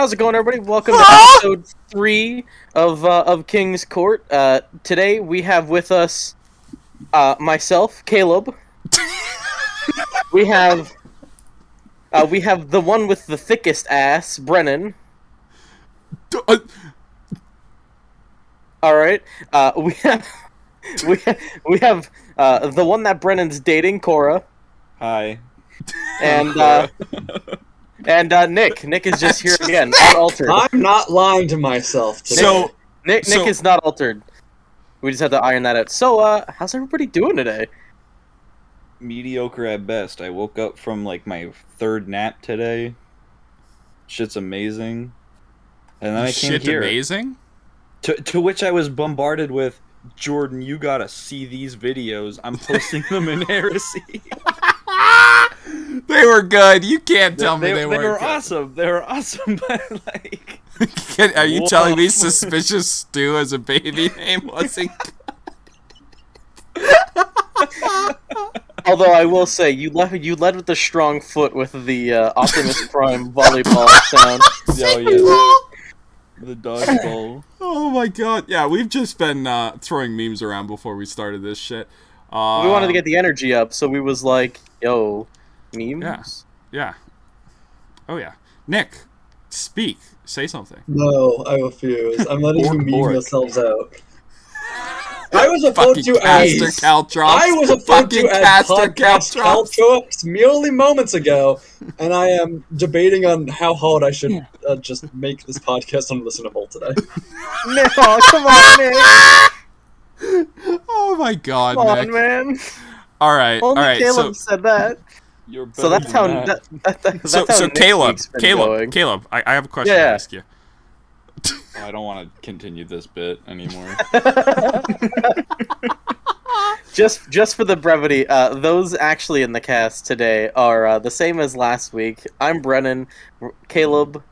How's it going, everybody? Welcome to episode 3 of King's Court. Today we have with us myself, Caleb. we have the one with the thickest ass, Brennan. All right. We have the one that Brennan's dating, Cora. Hi. And Nick. Nick is just here again, unaltered. I'm not lying to myself today. So Nick is not altered. We just have to iron that out. So how's everybody doing today? Mediocre at best. I woke up from like my third nap today. Shit's amazing. And then I came here. Amazing? To which I was bombarded with, Jordan, you gotta see these videos. I'm posting them in Heresy. They were good. You can't tell me they weren't were good. awesome. They were awesome, but like... Are you telling me Suspicious Stew as a baby name wasn't Although I will say, you led with the strong foot with the Optimus Prime volleyball sound. Oh, yeah. The dodgeball. Oh my god. Yeah, we've just been throwing memes around before we started this shit. We wanted to get the energy up, so we was like, yo, memes? Yeah. Oh yeah. Nick, speak. Say something. No, I refuse. I'm letting you meme yourselves out. I was Fucking referred to as podcast Caltrops merely moments ago, and I am debating on how hard I should just make this podcast unlistenable today. No, come on, Nick. Oh my god, Come Nick. on, man. All right. Caleb said that. So that's how. That's how so Nick Caleb, Week's been going. I have a question to ask you. I don't want to continue this bit anymore. Just for the brevity, those actually in the cast today are the same as last week. I'm Brennan. Caleb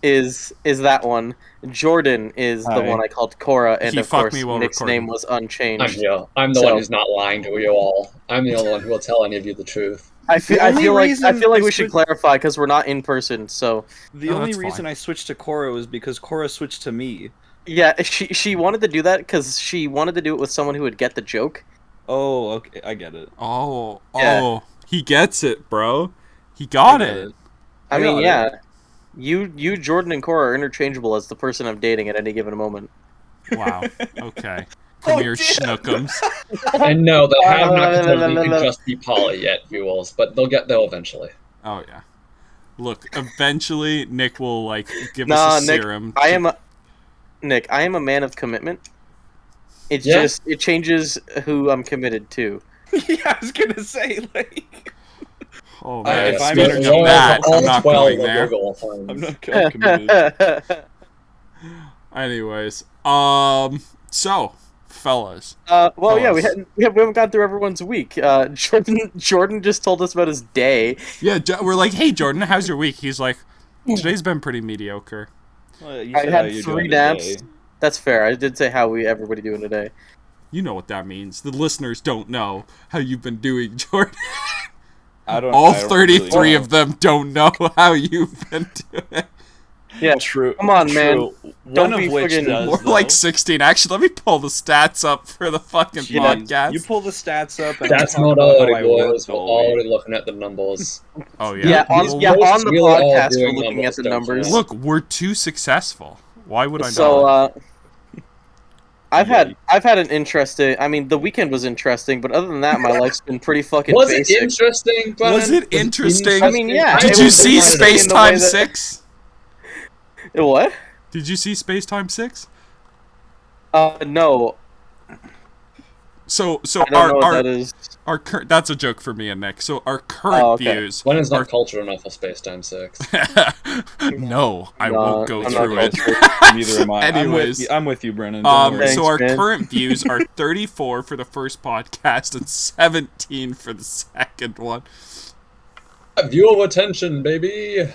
is that one. Jordan is the one I called Cora, and of course Nick's name was unchanged. I'm the one who's not lying to you all. I'm the only one who will tell any of you the truth. I feel like we should clarify because we're not in person. So the only reason I switched to Cora was because Cora switched to me. Yeah, she wanted to do that because she wanted to do it with someone who would get the joke. Oh, okay, I get it. Oh, he gets it, bro. He got it. I mean, yeah. You, Jordan, and Cora are interchangeable as the person I'm dating at any given moment. Wow. Okay. Come here, schnookums. And no, they have not determined you can just be poly yet, viewers, but they'll get there eventually. Oh yeah. Look, eventually Nick will like give us a serum. Nick, I am a man of commitment. It's just it changes who I'm committed to. Yeah, I was gonna say like. Oh man, if I'm speaking of that, I'm not going there. I'm not committed. Anyways, so fellas. Yeah, we haven't gone through everyone's week. Jordan just told us about his day. Yeah, we're like, hey Jordan, how's your week? He's like, today's been pretty mediocre. Well, I had 3 naps. That's fair. I did say how everybody doing today. You know what that means. The listeners don't know how you've been doing, Jordan. All 33 really of them don't know how you've been doing. Yeah, true. Come on, man. One of which does, more like 16. Actually, let me pull the stats up for the fucking podcast. You pull the stats up. And that's not already, boys. We're already looking at the numbers. Oh yeah. On the podcast, we're looking at the numbers. Look, we're too successful. Why would I not? So, I've had an interesting. I mean, the weekend was interesting, but other than that, my life's been pretty fucking basic. Was it interesting, Brian? Was it interesting? I mean, yeah. Did you see Space Time 6? What? Did you see Space Time 6? No. So I don't know what that is. Our that's a joke for me and Nick. So our current views. When is not culture enough for Space Time 6? No, I won't go through it. Neither am I. Anyways, I'm with you, Brennan. So our current views are 34 for the first podcast and 17 for the second one. Viewer attention, baby.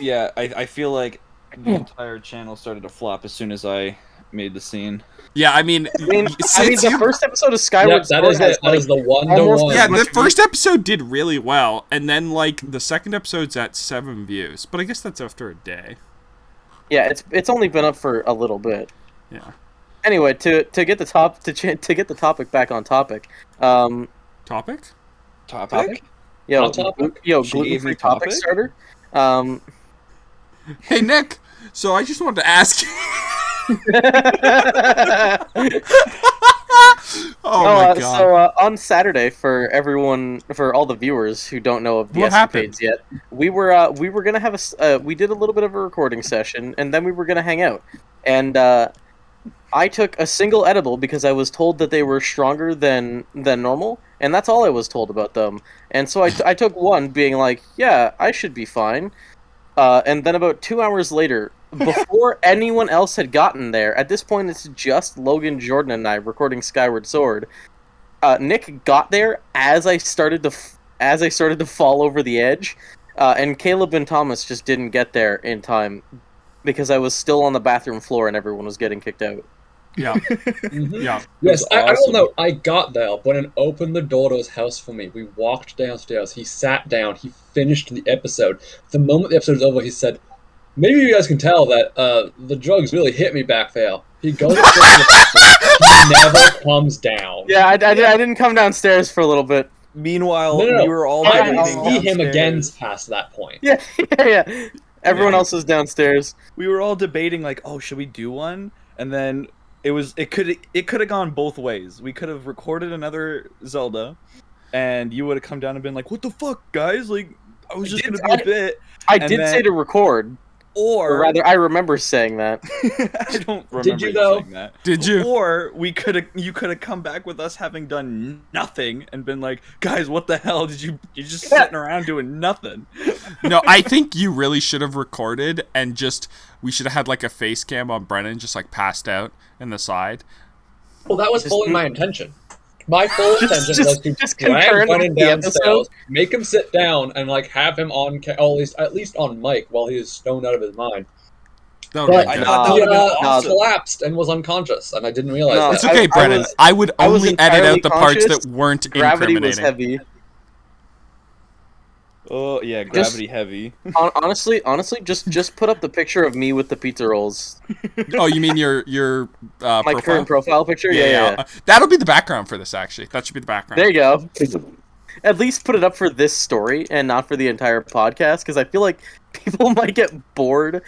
Yeah, I feel like the entire channel started to flop as soon as I made the scene. Yeah, I mean, the first episode of Skyward Sword that is the one. Yeah, the first episode did really well, and then like the second episode's at 7 views, but I guess that's after a day. Yeah, it's only been up for a little bit. Yeah. Anyway, to get the topic back on topic. Topic? Topic? Yo, Hot topic? She gave me gluten-free topic topic? starter. Hey, Nick. So I just wanted to ask you. Oh my god. So on Saturday, for all the viewers who don't know of the What escapades yet, we were gonna have we did a little bit of a recording session, and then we were gonna hang out, and I took a single edible because I was told that they were stronger than normal, and that's all I was told about them. And so I took one, being like, yeah, I should be fine. And then about 2 hours later, before anyone else had gotten there, at this point it's just Logan, Jordan, and I recording Skyward Sword. Nick got there as I started to fall over the edge, and Caleb and Thomas just didn't get there in time because I was still on the bathroom floor and everyone was getting kicked out. Yeah. Mm-hmm. Yeah. Yes, I don't awesome. know. I got there. Brennan opened the door to his house for me. We walked downstairs. He sat down. He finished the episode. The moment the episode was over, he said, "Maybe you guys can tell that the drugs really hit me back there." He goes upstairs to the bathroom. He never comes down. Yeah, I didn't come downstairs for a little bit. Meanwhile, No. we were all I debating didn't see him again downstairs. past that point. Yeah. Everyone else was downstairs. We were all debating like, oh, should we do one? And then it could have gone both ways. We could have recorded another Zelda, and you would have come down and been like, "What the fuck, guys? Like, I was just gonna be a bit." I And did then- say to record, or rather, I remember saying that. I don't remember Did you, though? saying that. Did you? Or you could have come back with us having done nothing and been like, "Guys, what the hell did you're just sitting around doing nothing?" No, I think you really should have recorded and we should have had like a face cam on Brennan just like passed out in the side. Well, that was fully my intention. My full intention was to just drag concurrent Brennan with the downstairs, episode. make him sit down, and like have him on, at least on mic while he is stoned out of his mind. That would But be I good. thought that he would have been awesome. collapsed and was unconscious, and I didn't realize No, that. It's okay, Brennan. I would I was only edit entirely out the parts conscious. that weren't Gravity was incriminating. heavy. Oh yeah, gravity heavy. Honestly, just put up the picture of me with the pizza rolls. Oh, you mean your My profile? current profile picture. Yeah. That'll be the background for this. Actually, that should be the background. There you go. At least put it up for this story and not for the entire podcast, because I feel like people might get bored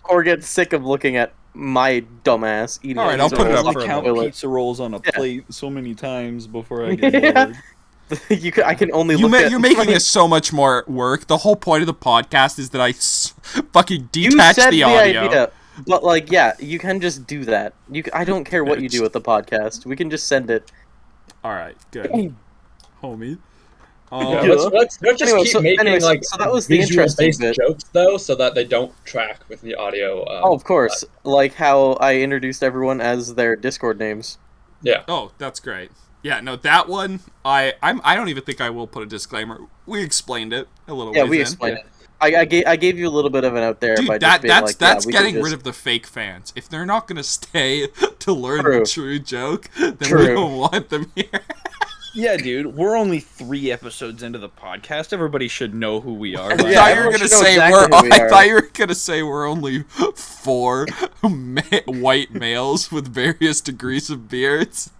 or get sick of looking at my dumbass eating. All right, I'll pizza put it rolls up on for the a count toilet. pizza rolls on a Yeah. plate so many times before I get Yeah. bored. I can only look at. You're making this so much more work. The whole point of the podcast is that I fucking You detach said the audio. idea, but like, yeah, you can just do that. I don't care what you do with the podcast. We can just send it. All right, good, homie. Yeah, Yeah. let's just Anyway, keep making so that was the interesting visual-based bit. jokes though, so that they don't track with the audio. Oh, of course, like how I introduced everyone as their Discord names. Oh, that's great. Yeah, no, that one I don't even think I will put a disclaimer. We explained it a little. Yeah, ways we in. explained it. I gave you a little bit of an out there Dude, by just being like, that's yeah, we getting can rid just... of the fake fans. If they're not gonna stay to learn True. the true joke, then we True. don't want them here. Yeah, dude, we're only 3 episodes into the podcast. Everybody should know who we are. I by Yeah, thought now. you were everyone gonna should know say exactly who we I are. thought you were gonna say we're only 4 white males with various degrees of beards.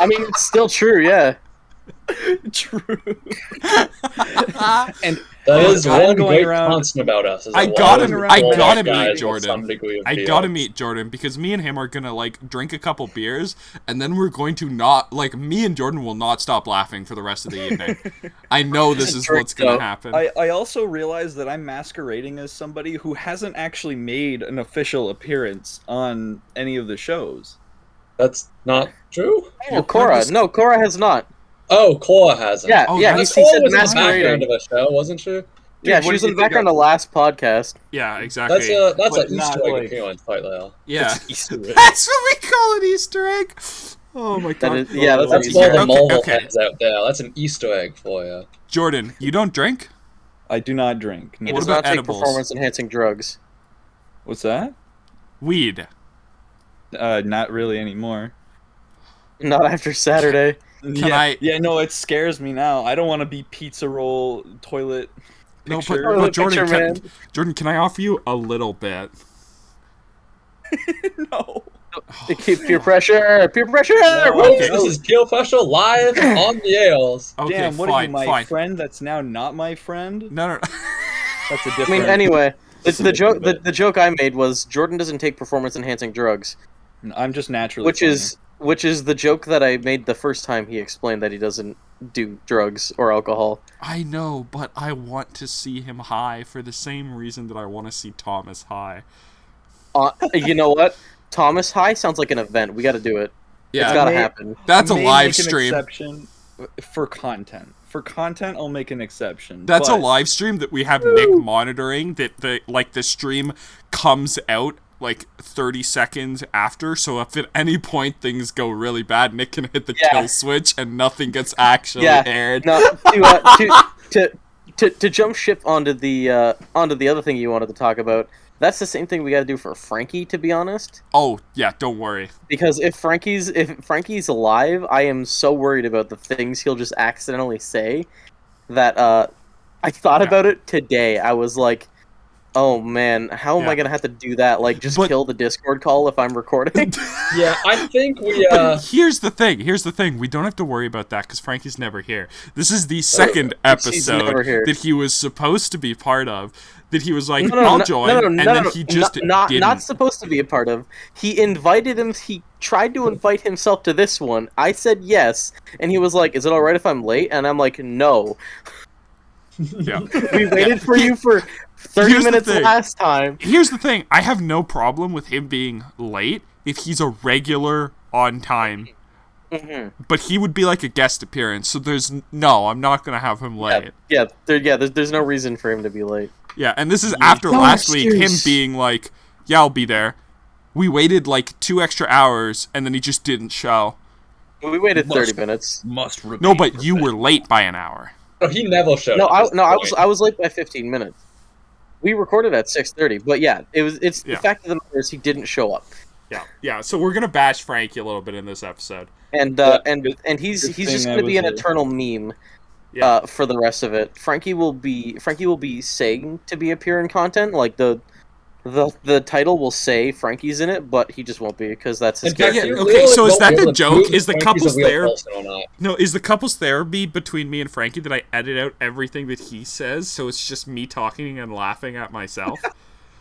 I mean, it's still true, yeah. True. And That is I'm one going great around- constant about us. Is I that gotta- we're all I white gotta guys meet with Jordan. some degree of I beard. gotta meet Jordan because me and him are gonna like drink a couple beers and then we're going to not like me and Jordan will not stop laughing for the rest of the evening. I know this is what's gonna happen. I also realize that I'm masquerading as somebody who hasn't actually made an official appearance on any of the shows. That's not true. Oh, Cora. No, Cora has not. Oh, Cora hasn't. Yeah, Oh, yeah, he that's- said Cora was in the masquerading. background of a show, wasn't she? Yeah, what she was do in you the think background of the last podcast. Yeah, exactly. That's But an not Easter egg like- appearance right there. Yeah. It's Easter egg. That's what we call an Easter egg. Oh my god. That is, yeah, that's, That's an for Easter the egg. Marvel okay. heads out there. That's an Easter egg for you. Jordan, you don't drink? I do not drink. He No. What does about not take edibles? performance-enhancing drugs. What's that? Weed. Not really anymore. Not after Saturday. Can I- Yeah, no, it scares me now. I don't want to be pizza roll toilet No, picture. but Picture, man. Jordan, can I offer you a little bit? No. Keep peer pressure. Peer pressure. No, Woo! Okay, this is Peel Pressure live on the Yales. Okay, Damn, what fine, are you, my fine. friend that's now not my friend? No. That's a I different... mean, anyway, That's a the different joke bit. the joke I made was Jordan doesn't take performance enhancing drugs, I'm just naturally which funny. is the joke that I made the first time he explained that he doesn't do drugs or alcohol. I know, but I want to see him high for the same reason that I want to see Thomas high. You know what? Thomas High sounds like an event. We got to do it. Yeah, It's got to happen. That's a May live make an stream. exception for content. For content, I'll make an exception. That's a but live stream that we have Nick monitoring. That the stream comes out like 30 seconds after. So if at any point things go really bad, Nick can hit the kill switch and nothing gets actually aired. No, to jump ship onto the other thing you wanted to talk about. That's the same thing we got to do for Frankie, to be honest. Oh yeah, don't worry. Because if Frankie's alive, I am so worried about the things he'll just accidentally say that I thought about it today. I was like, oh man, how am I gonna have to do that? Like, just kill the Discord call if I'm recording? Yeah, I think we. But here's the thing. We don't have to worry about that because Frankie's never here. This is the second episode that he was supposed to be part of. That he was like, I'll join, and then he just didn't. Not supposed to be a part of. He invited him. He tried to invite himself to this one. I said yes, and he was like, "Is it all right if I'm late?" And I'm like, "No." Yeah. We waited for you for 30 minutes last time. Here's the thing. I have no problem with him being late if he's a regular on time. Mm-hmm. But he would be like a guest appearance, so I'm not going to have him late. There's no reason for him to be late. Yeah, and this is after last week, him being like, yeah, I'll be there. We waited like 2 extra hours, and then he just didn't show. We waited 30 minutes. No, but you were late by an hour. No, he never showed. I was late by 15 minutes. We recorded at 6:30, but the fact of the matter is he didn't show up. Yeah. So we're gonna bash Frankie a little bit in this episode, and he's just gonna be an eternal meme. For the rest of it, Frankie will be saying to be appearing content, like the title will say Frankie's in it, but he just won't be because that's his character. Okay, so is that the joke? Is the couples therapy? No, is the couples therapy between me and Frankie that I edit out everything that he says, so it's just me talking and laughing at myself?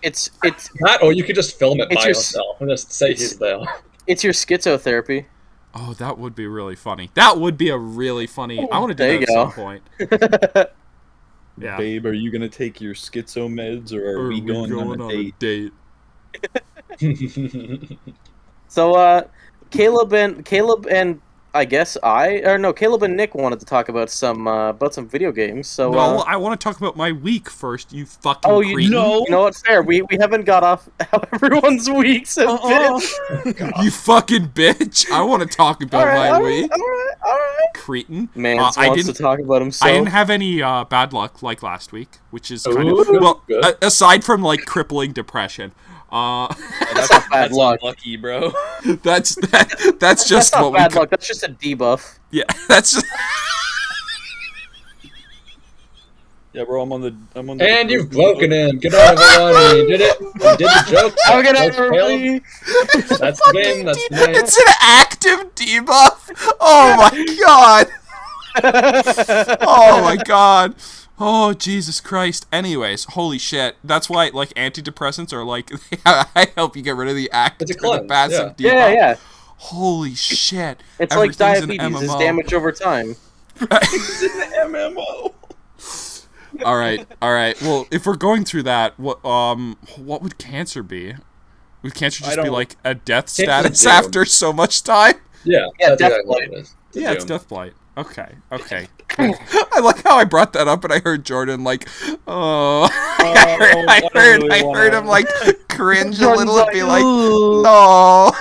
It's that, or you could just film it by yourself and just say he's there. It's your schizotherapy. Oh, that would be really funny. That would be a really funny... I want to do that at some point. Yeah. Babe, are you going to take your schizo meds, or are we going on a date? So, Caleb and I guess Caleb and Nick wanted to talk about some video games. So no, I want to talk about my week first. You fucking cretin. You know what's fair? We haven't got off how everyone's weeks have been. You fucking bitch! I want to talk about my week. All right. Cretin. Man, wants to talk about himself. I didn't have any bad luck like last week, which is kind of aside from like crippling depression. That's not bad luck. Lucky, bro. That's just not bad luck. That's just a debuff. Yeah, that's just. Yeah, bro, I'm on the. And you've broken him. Good night, everyone. You did it. You did the joke. Good night, everybody. That's the game. That's nice. It's an active debuff. Oh my god. Oh my god. Oh, Jesus Christ. Anyways, holy shit. That's why, like, antidepressants are, like, I help you get rid of the active or the passive debuff. Yeah. Holy shit. It's like diabetes. It's damage over time. It's in the MMO. All right. Well, if we're going through that, what would cancer be? Would cancer just be, like, a death status after so much time? Yeah, death blight. Yeah, it's death blight. Okay. I like how I brought that up and I heard Jordan like, I heard him like cringe a little and be like, no.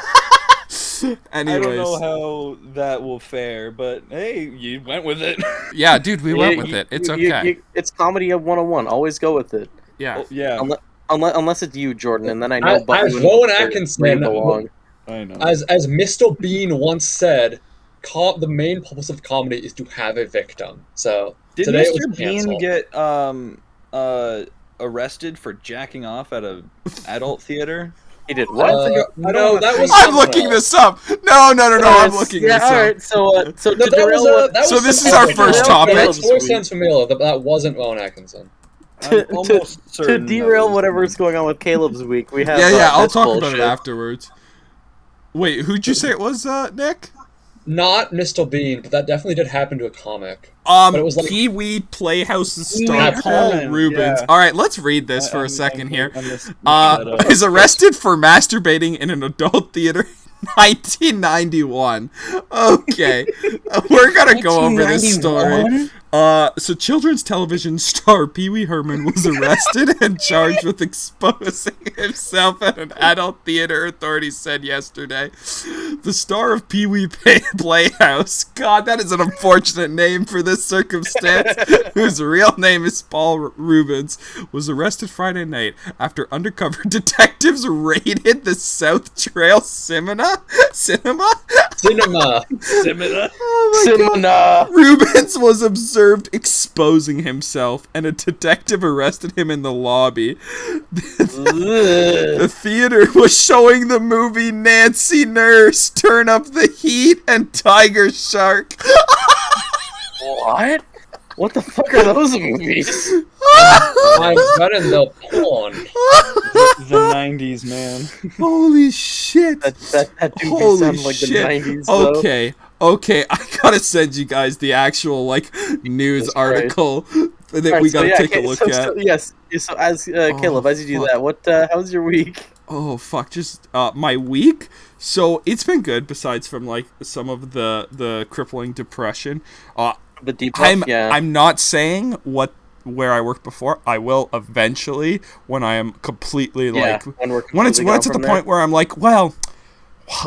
Anyways. I don't know how that will fare, but hey, you went with it. Yeah, dude, we went with it. It's okay. It's comedy of 101. Always go with it. Yeah. Yeah. Unless it's you, Jordan, and then I know. As Rowan Atkinson, I know. As Mr. Bean once said, the main purpose of comedy is to have a victim. So did today Mr. Bean get arrested for jacking off at a adult theater? He did what? No, that was. I'm looking this up. No. I'm looking this up. All right. So No, to derail So this is our first topic. That voice sounds familiar. That wasn't Rowan Atkinson. to derail whatever's going on with Caleb's week, we have I'll this talk bullshit. about it afterwards. Wait, who'd you say it was, Nick? Not Mr. Bean, but that definitely did happen to a comic. But it was like Pee-wee Playhouse's star Paul Herman, Rubens. yeah. All right, let's read this for a second here. I'm Is arrested for masturbating in an adult theater in 1991. Okay, we're gonna go over this story. So children's television star Pee-wee Herman was arrested and charged with exposing himself at an adult theater, authorities said yesterday. The star of Pee-wee Playhouse, God, that is an unfortunate name for this circumstance, whose real name is Paul Rubens, was arrested Friday night after undercover detectives raided the South Trail Cinema? Oh my God. Rubens was observed exposing himself, and a detective arrested him in the lobby. The theater was showing the movie Nancy Nurse, Turn Up the Heat, and Tiger Shark. What? What the fuck are those movies? I'm running the porn. The 90s, man. Holy shit. That do Holy sound like shit. the 90s, though. Okay, I gotta send you guys the actual, news article that we gotta take a look at. So as Caleb, as you do that, how's your week? Oh, fuck, just, my week? So, it's been good, besides from, some of the crippling depression. The debuff, I'm not saying where I worked before. I will eventually, when I am completely, when it's at the point where I'm like, well,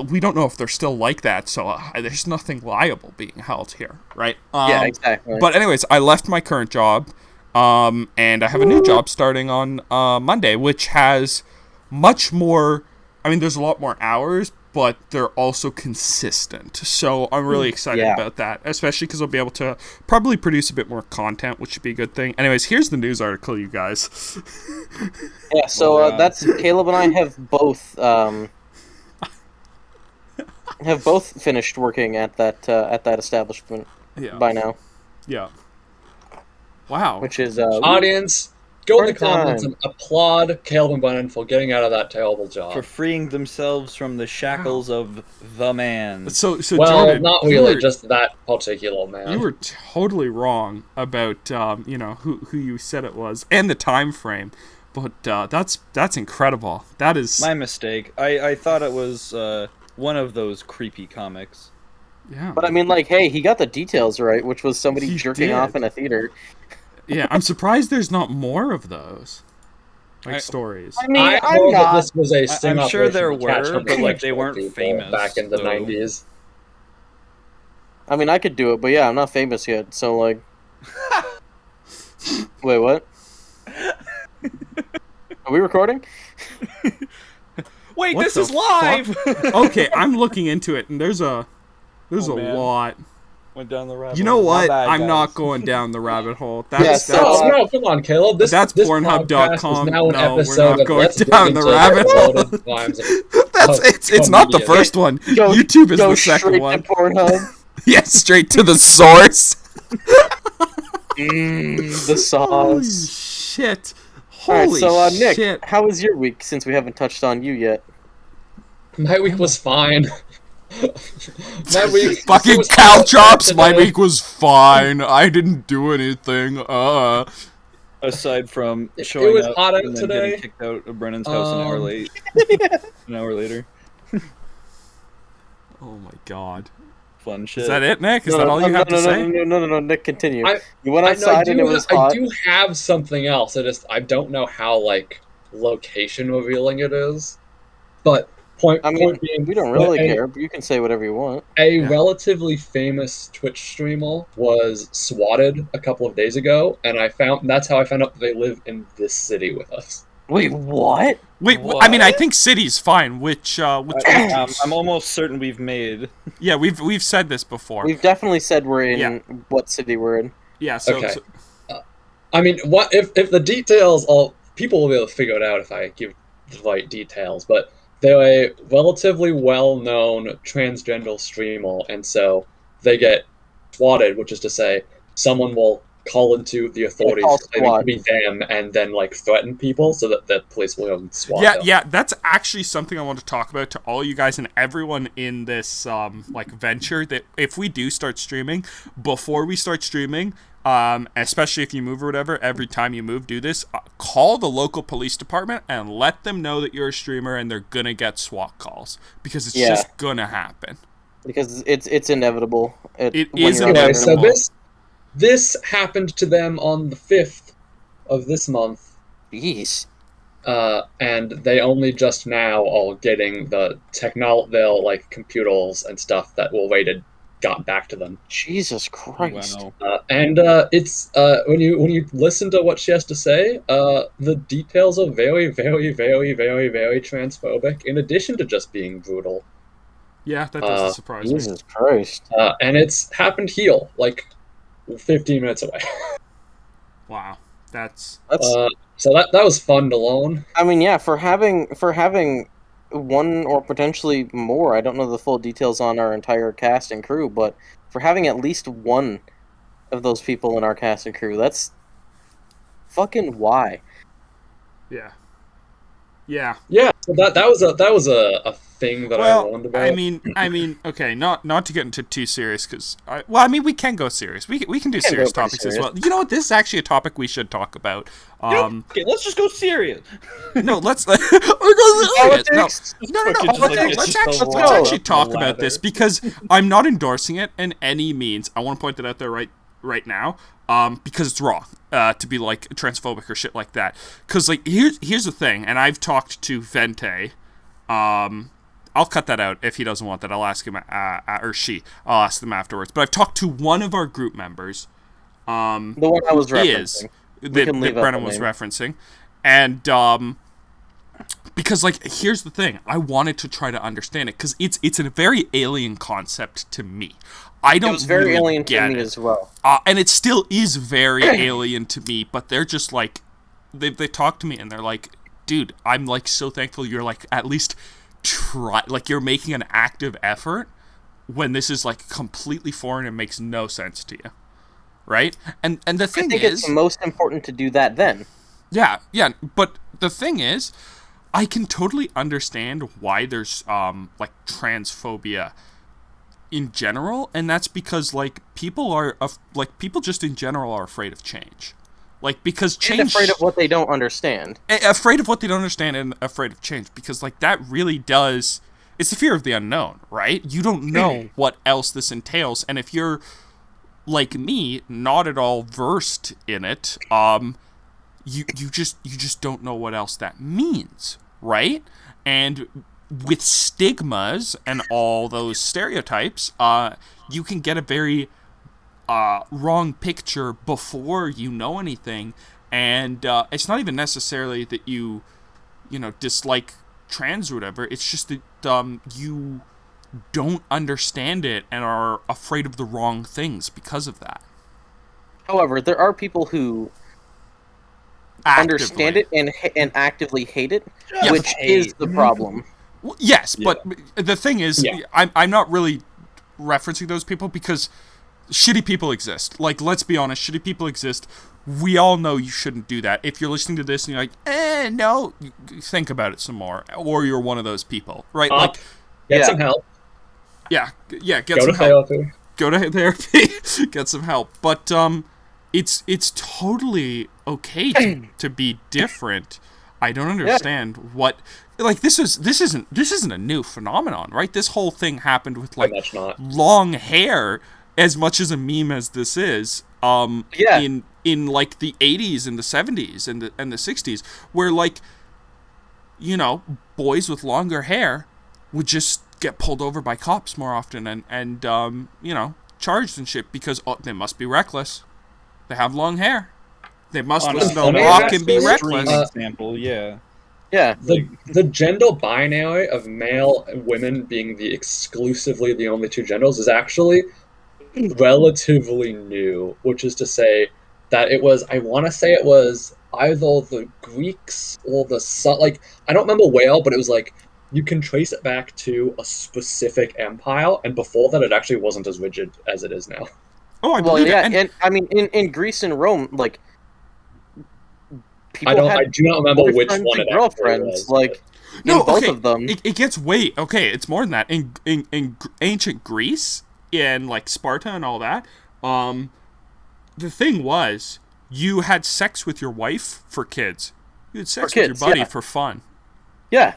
we don't know if they're still like that, so there's nothing liable being held here, right? Yeah, exactly. But anyways, I left my current job, and I have a new job starting on Monday, which has much more. I mean, there's a lot more hours, but they're also consistent. So I'm really excited about that, especially because I'll be able to probably produce a bit more content, which should be a good thing. Anyways, here's the news article, you guys. Yeah, so that's Caleb and I have both. Have both finished working at that establishment by now. Yeah. Wow. Which is audience, go in the comments and applaud Caleb and Brennan for getting out of that terrible job. For freeing themselves from the shackles of the man. So well, Jordan, not really, just that particular man. You were totally wrong about who you said it was and the time frame. But that's incredible. That is my mistake. I thought it was one of those creepy comics. Yeah. But I mean, hey, he got the details right, which was somebody jerking off in a theater. Yeah, I'm surprised there's not more of those stories. I mean, I'm not. That this was a sting I'm sure there operation were, but they weren't famous back in the 90s. I mean, I could do it, but yeah, I'm not famous yet. So wait, what? Are we recording? Wait, this is live. Okay, I'm looking into it, and there's a lot. Went down the rabbit. You know what? Bad, I'm guys. not going down the rabbit hole. No, come on, Caleb. That's Pornhub.com. No, we're not going down the rabbit hole. It's not the first one. YouTube is the second one. To Pornhub. Yeah, straight to the source. The sauce. Holy shit. Holy Nick, shit. how was your week since we haven't touched on you yet? My week was fine. My week fucking caltrops. My week was fine. I didn't do anything. Aside from showing was up hot out and then today. getting kicked out of Brennan's house an hour late. An hour later. Oh my god. Fun shit. Is that it, Nick? Is that all you have to say? No, Nick, continue. You went outside and it was hot. I do have something else. I don't know how location revealing it is. But point being, we don't really care, but you can say whatever you want. A relatively famous Twitch streamer was swatted a couple of days ago, and that's how I found out that they live in this city with us. Wait, what? Wait, what? I mean, I think city's fine. Which I'm almost certain we've made. Yeah, we've said this before. We've definitely said we're in what city we're in. Yeah. So, okay. I mean, what if the details? All people will be able to figure it out if I give the right details. But they're a relatively well-known transgender streamer, and so they get swatted, which is to say, someone will call into the authorities claiming to be them, and then like threaten people so that the police will go and swat them. Yeah, that's actually something I want to talk about to all you guys and everyone in this like venture. That if we do start streaming, before we start streaming, especially if you move or whatever, every time you move, do this. Call the local police department and let them know that you're a streamer, and they're gonna get SWAT calls because it's just gonna happen. Because it's inevitable. It is inevitable. So this happened to them on the 5th of this month. Jeez. And they only just now are getting the their like computers and stuff that were rated got back to them. Jesus Christ! Wow. And it's when you listen to what she has to say, the details are very, very, very, very, very transphobic. In addition to just being brutal. Yeah, that doesn't surprise me. Jesus Christ! And it's happened here, like 15 minutes away. Wow, that's so that was fun to learn. I mean, yeah, for having one or potentially more, I don't know the full details on our entire cast and crew, but for having at least one of those people in our cast and crew, that's fucking why. Yeah. Yeah. Yeah, so that was a thing that I learned about. I mean, okay, not to get into too serious, because I mean, we can go serious. We can do serious topics as well. You know what? This is actually a topic we should talk about. Okay, let's just go serious. No, let's go serious. No. Let's actually talk about this, because I'm not endorsing it in any means. I want to point that out there right now, because it's wrong to be like transphobic or shit like that. Because like here's the thing, and I've talked to Vente. I'll cut that out if he doesn't want that. I'll ask him or she. I'll ask them afterwards. But I've talked to one of our group members. The one I was referencing. That Brennan was referencing, and because like here's the thing, I wanted to try to understand it because it's a very alien concept to me. I don't. It was very really alien get to me it. As well, and it still is very alien to me. But they're just like they talk to me and they're like, dude, I'm like so thankful you're like at least try, like you're making an active effort when this is like completely foreign and makes no sense to you. Right? And the thing I think is, it's most important to do that then. Yeah, but the thing is, I can totally understand why there's like transphobia in general, and that's because like people just in general are afraid of change. Like because change, and afraid of what they don't understand. Afraid of what they don't understand and afraid of change, because like that really does, it's the fear of the unknown, right? You don't know what else this entails, and if you're like me, not at all versed in it, you just don't know what else that means, right? And with stigmas and all those stereotypes, you can get a very wrong picture before you know anything, and it's not even necessarily that you dislike trans or whatever. It's just that you don't understand it and are afraid of the wrong things because of that. However, there are people who understand it and actively hate it, which is the problem. Well, yes, but the thing is, I'm not really referencing those people because shitty people exist. Like, let's be honest, shitty people exist. We all know you shouldn't do that. If you're listening to this and you're like, no, think about it some more. Or you're one of those people, right? Like, get some help. Yeah, get some help. Go to therapy. Get some help. But it's totally okay to be different. I don't understand what, like, this isn't a new phenomenon, right? This whole thing happened with like long hair, as much as a meme as this is. In like the 80s and the 70s and the 60s, where like, boys with longer hair would just get pulled over by cops more often and charged and shit because they must be reckless. They have long hair. They must listen to rock and be reckless. Example, yeah. The gender binary of male and women being exclusively the only two genders is actually relatively new, which is to say that it was, I want to say it was either the Greeks or like, I don't remember where, but it was like, you can trace it back to a specific empire, and before that, it actually wasn't as rigid as it is now. Oh, I believe it. And I mean, in Greece and Rome, like, I do not remember which one it girlfriends was. Like, no, both of them. It gets it's more than that. In ancient Greece, in like Sparta and all that, the thing was, you had sex with your wife for kids. You had sex with your buddy for fun. Yeah.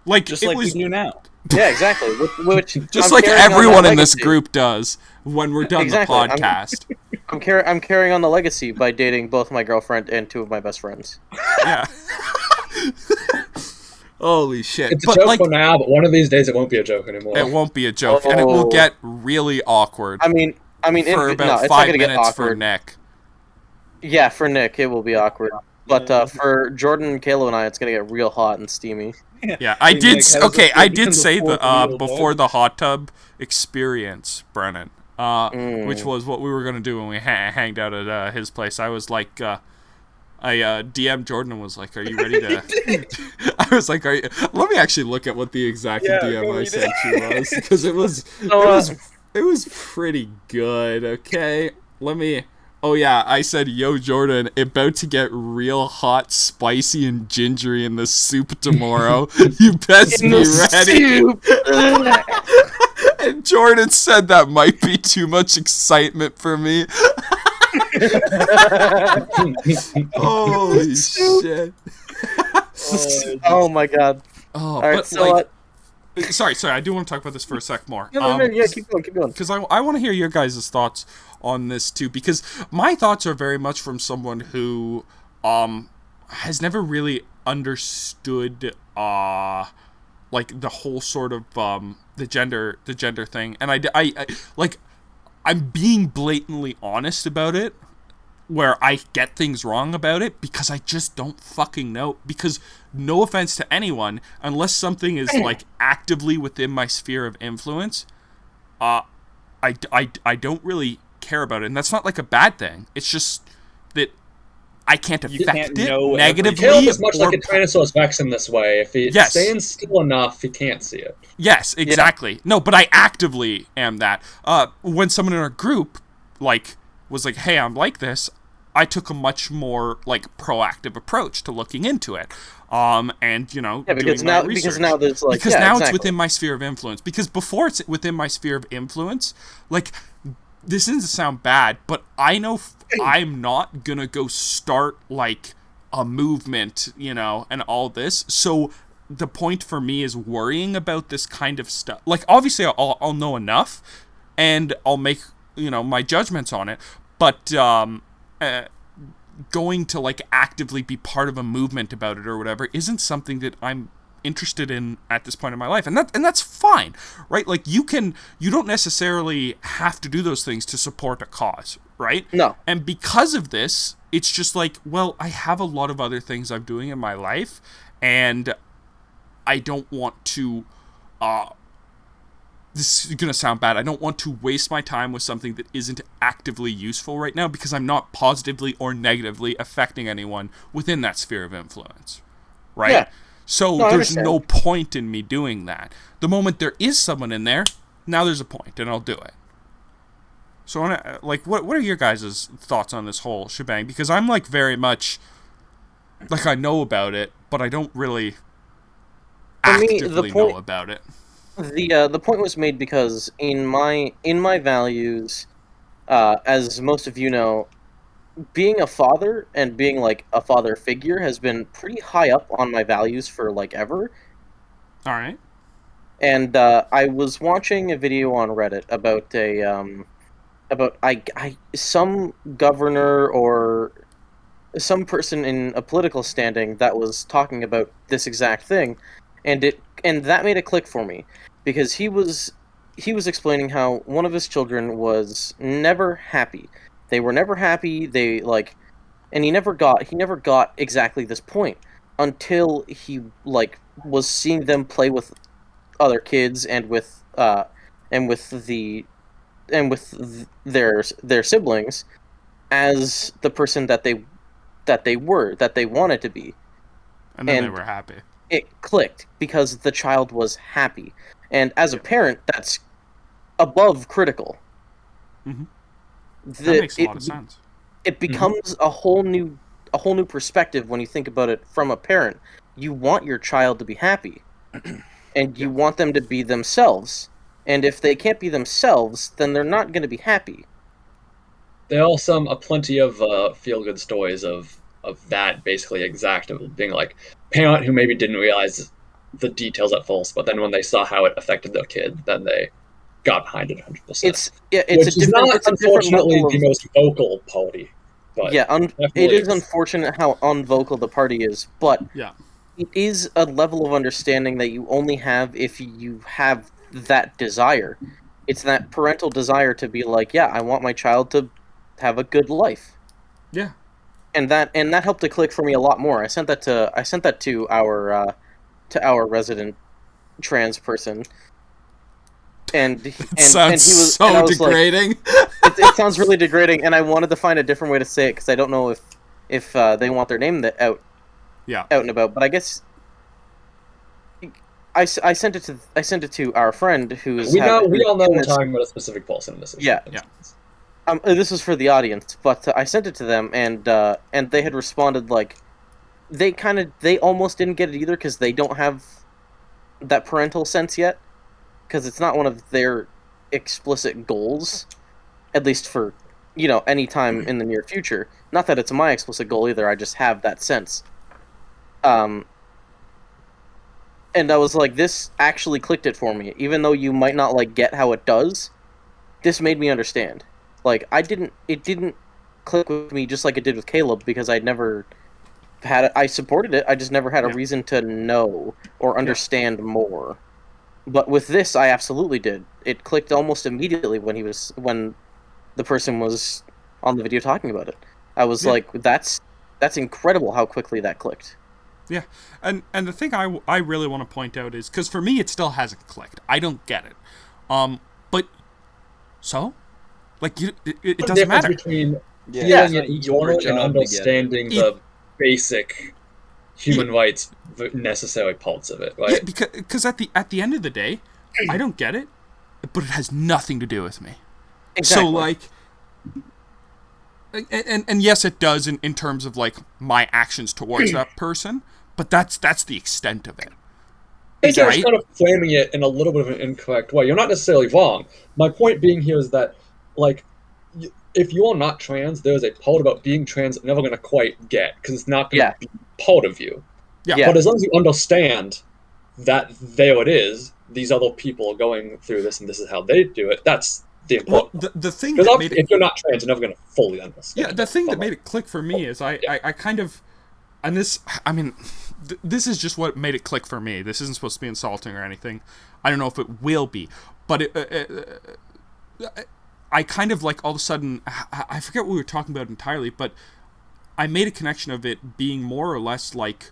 Like, just like we do now. Yeah, exactly. Which just like everyone in this group does when we're done the podcast. I'm carrying on the legacy by dating both my girlfriend and two of my best friends. Yeah. Holy shit. It's a joke for now, but one of these days it won't be a joke anymore. It won't be a joke, and it will get really awkward. I mean, for about 5 minutes for Nick. Yeah, for Nick, it will be awkward. But for Jordan and Kayla and I, it's gonna get real hot and steamy. Yeah, I did say the before the hot tub experience, Brennan, which was what we were gonna do when we hanged out at his place. I was like, I DM'd Jordan and was like, "Are you ready to?" I was like, "Are you?" Let me actually look at what the exact DM I sent you was, because it was pretty good. Okay, let me. Oh yeah, I said, "Yo, Jordan, about to get real hot, spicy, and gingery in the soup tomorrow. You best be ready." And Jordan said that might be too much excitement for me. Holy shit! Oh my god! Oh, all right, but so like, sorry, I do want to talk about this for a sec more. Yeah, keep going. Because I want to hear your guys' thoughts on this too, because my thoughts are very much from someone who has never really understood like the whole sort of the gender thing, and I like, I'm being blatantly honest about it, where I get things wrong about it because I just don't fucking know. Because no offense to anyone, unless something is like actively within my sphere of influence, I don't really care about it, and that's not like a bad thing. It's just that I can't affect it negatively. Caleb is much like a Tyrannosaurus Rex in this way. If he stands still enough, he can't see it. Yes, exactly. Yeah. No, but I actively am that. When someone in our group like was like, "Hey, I'm like this," I took a much more like proactive approach to looking into it. And because doing now my research. because now there's like it's within my sphere of influence. Because before it's within my sphere of influence, like, this doesn't sound bad, but I know I'm not gonna go start like a movement, and all this. So the point for me is worrying about this kind of stuff. Like, obviously I'll know enough, and I'll make my judgments on it. But going to like actively be part of a movement about it or whatever isn't something that I'm interested in at this point in my life, and that's fine, right? Like, you don't necessarily have to do those things to support a cause, right? No. And because of this, it's just like, well, I have a lot of other things I'm doing in my life, and I don't want to this is gonna sound bad. I don't want to waste my time with something that isn't actively useful right now, because I'm not positively or negatively affecting anyone within that sphere of influence, right? Yeah. So there's no point in me doing that. The moment there is someone in there, now there's a point, and I'll do it. So what are your guys' thoughts on this whole shebang? Because I'm like very much like, I know about it, but I don't really actively know about it. The point was made because in my values, as most of you know, being a father and being like a father figure has been pretty high up on my values for like ever. All right. And I was watching a video on Reddit about some governor or some person in a political standing that was talking about this exact thing, and that made a click for me, because he was explaining how one of his children was never happy. They were never happy. And he never got exactly this point until he like was seeing them play with other kids and with their siblings, as the person that they wanted to be. And then they were happy. It clicked because the child was happy. And as a parent, that's above critical. Mm-hmm. That makes a lot of sense. It becomes a whole new perspective when you think about it from a parent. You want your child to be happy, and you want them to be themselves. And if they can't be themselves, then they're not going to be happy. There are plenty of feel-good stories of that basically exact of being like parent who maybe didn't realize the details at first, but then when they saw how it affected their kid, then they got behind it 100%. It's unfortunately the most vocal party. But it is unfortunate how unvocal the party is, but it is a level of understanding that you only have if you have that desire. It's that parental desire to be like, yeah, I want my child to have a good life. Yeah. And that helped to click for me a lot more. I sent that to our resident trans person. And he was so degrading. Like, it sounds really degrading, and I wanted to find a different way to say it because I don't know if they want their name out and about. But I guess I sent it to our friend who's we all know we're talking about a specific person in this. Yeah. This was for the audience, but I sent it to them, and they had responded like they almost didn't get it either because they don't have that parental sense yet. Because it's not one of their explicit goals, at least for, any time in the near future. Not that it's my explicit goal either, I just have that sense. And I was like, this actually clicked it for me. Even though you might not, get how it does, this made me understand. It didn't click with me just like it did with Caleb, because I'd never had it. I supported it, I just never had a reason to know or understand more. But with this, I absolutely did. It clicked almost immediately when the person was on the video talking about it. I was like, that's incredible how quickly that clicked. Yeah, and the thing I really want to point out is, because for me it still hasn't clicked. I don't get it. But so, it doesn't matter. Between feeling it and understanding the basic human rights necessary parts of it, right? Yeah, because at the end of the day, I don't get it, but it has nothing to do with me. Exactly. So and yes, it does in terms of my actions towards that person, but that's the extent of it. I think you're kind of framing it in a little bit of an incorrect way. You're not necessarily wrong. My point being here is that, if you're not trans, there's a part about being trans that you're never going to quite get, because it's not going to be part of you. Yeah. But as long as you understand that there it is, these other people are going through this, and this is how they do it, that's the important the thing that made it... If you're not trans, you're never going to fully understand. Yeah, the thing that made it click for me is I kind of... And this, this is just what made it click for me. This isn't supposed to be insulting or anything. I don't know if it will be. But I kind of all of a sudden... I forget what we were talking about entirely, but I made a connection of it being more or less like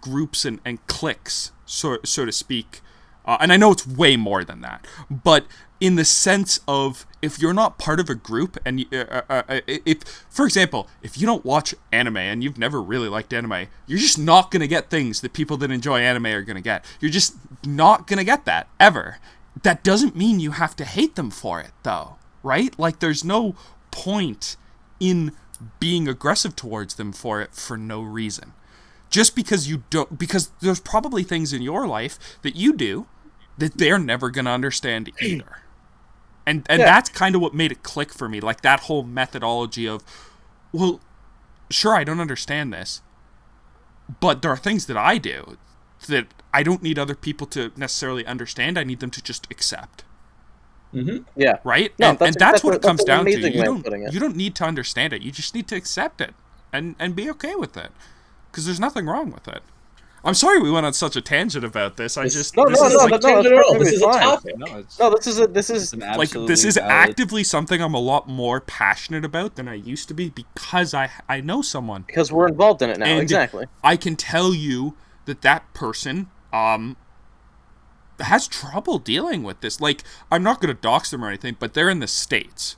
groups and cliques, so to speak. And I know it's way more than that. But in the sense of, if you're not part of a group, and if, for example, if you don't watch anime and you've never really liked anime, you're just not going to get things that people that enjoy anime are going to get. You're just not going to get that, ever. That doesn't mean you have to hate them for it, though, right? There's no point in being aggressive towards them for it for no reason. Just because you don't, because there's probably things in your life that you do that they're never going to understand either. And that's kind of what made it click for me, that whole methodology of, well, sure, I don't understand this, but there are things that I do that I don't need other people to necessarily understand. I need them to just accept. Mm-hmm. Yeah. Right? No, and that's what it comes down to. You don't need to understand it. You just need to accept it and be okay with it. Because there's nothing wrong with it. I'm sorry we went on such a tangent about this. This is a topic. This is actively something I'm a lot more passionate about than I used to be, because I know someone. Because we're involved in it now, and exactly. I can tell you that person has trouble dealing with this. I'm not going to dox them or anything, but they're in the States.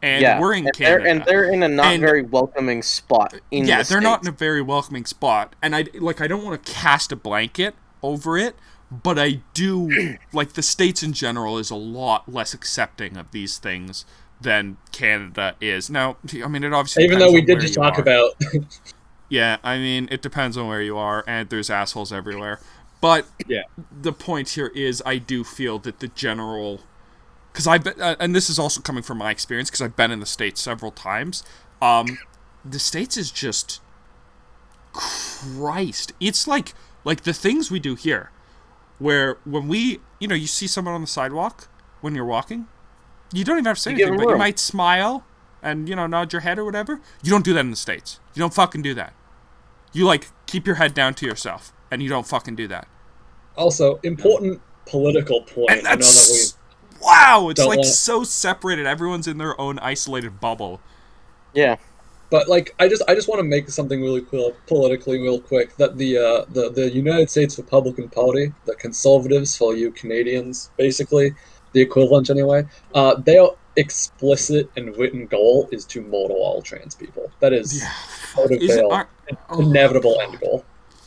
And we're in Canada. They're in a not very welcoming spot. They're not in a very welcoming spot. And I don't want to cast a blanket over it, but I do like the States in general is a lot less accepting of these things than Canada is. Now, I mean, it obviously even though we did just talk about. Yeah, I mean, it depends on where you are, and there's assholes everywhere. But the point here is, I do feel that the general, because I've been, and this is also coming from my experience, because I've been in the States several times. The States is just, Christ, it's like the things we do here, where when we, you see someone on the sidewalk when you're walking, you don't even have to say anything, but you might smile and, nod your head or whatever. You don't do that in the States. You don't fucking do that. You, keep your head down to yourself, and you don't fucking do that. Also, important political point. And that's, wow, it's so separated. Everyone's in their own isolated bubble. Yeah. But, I just want to make something really cool politically real quick, that the United States Republican Party, the Conservatives for you Canadians, basically, the equivalent anyway, their explicit and written goal is to murder all trans people. That is an inevitable end goal.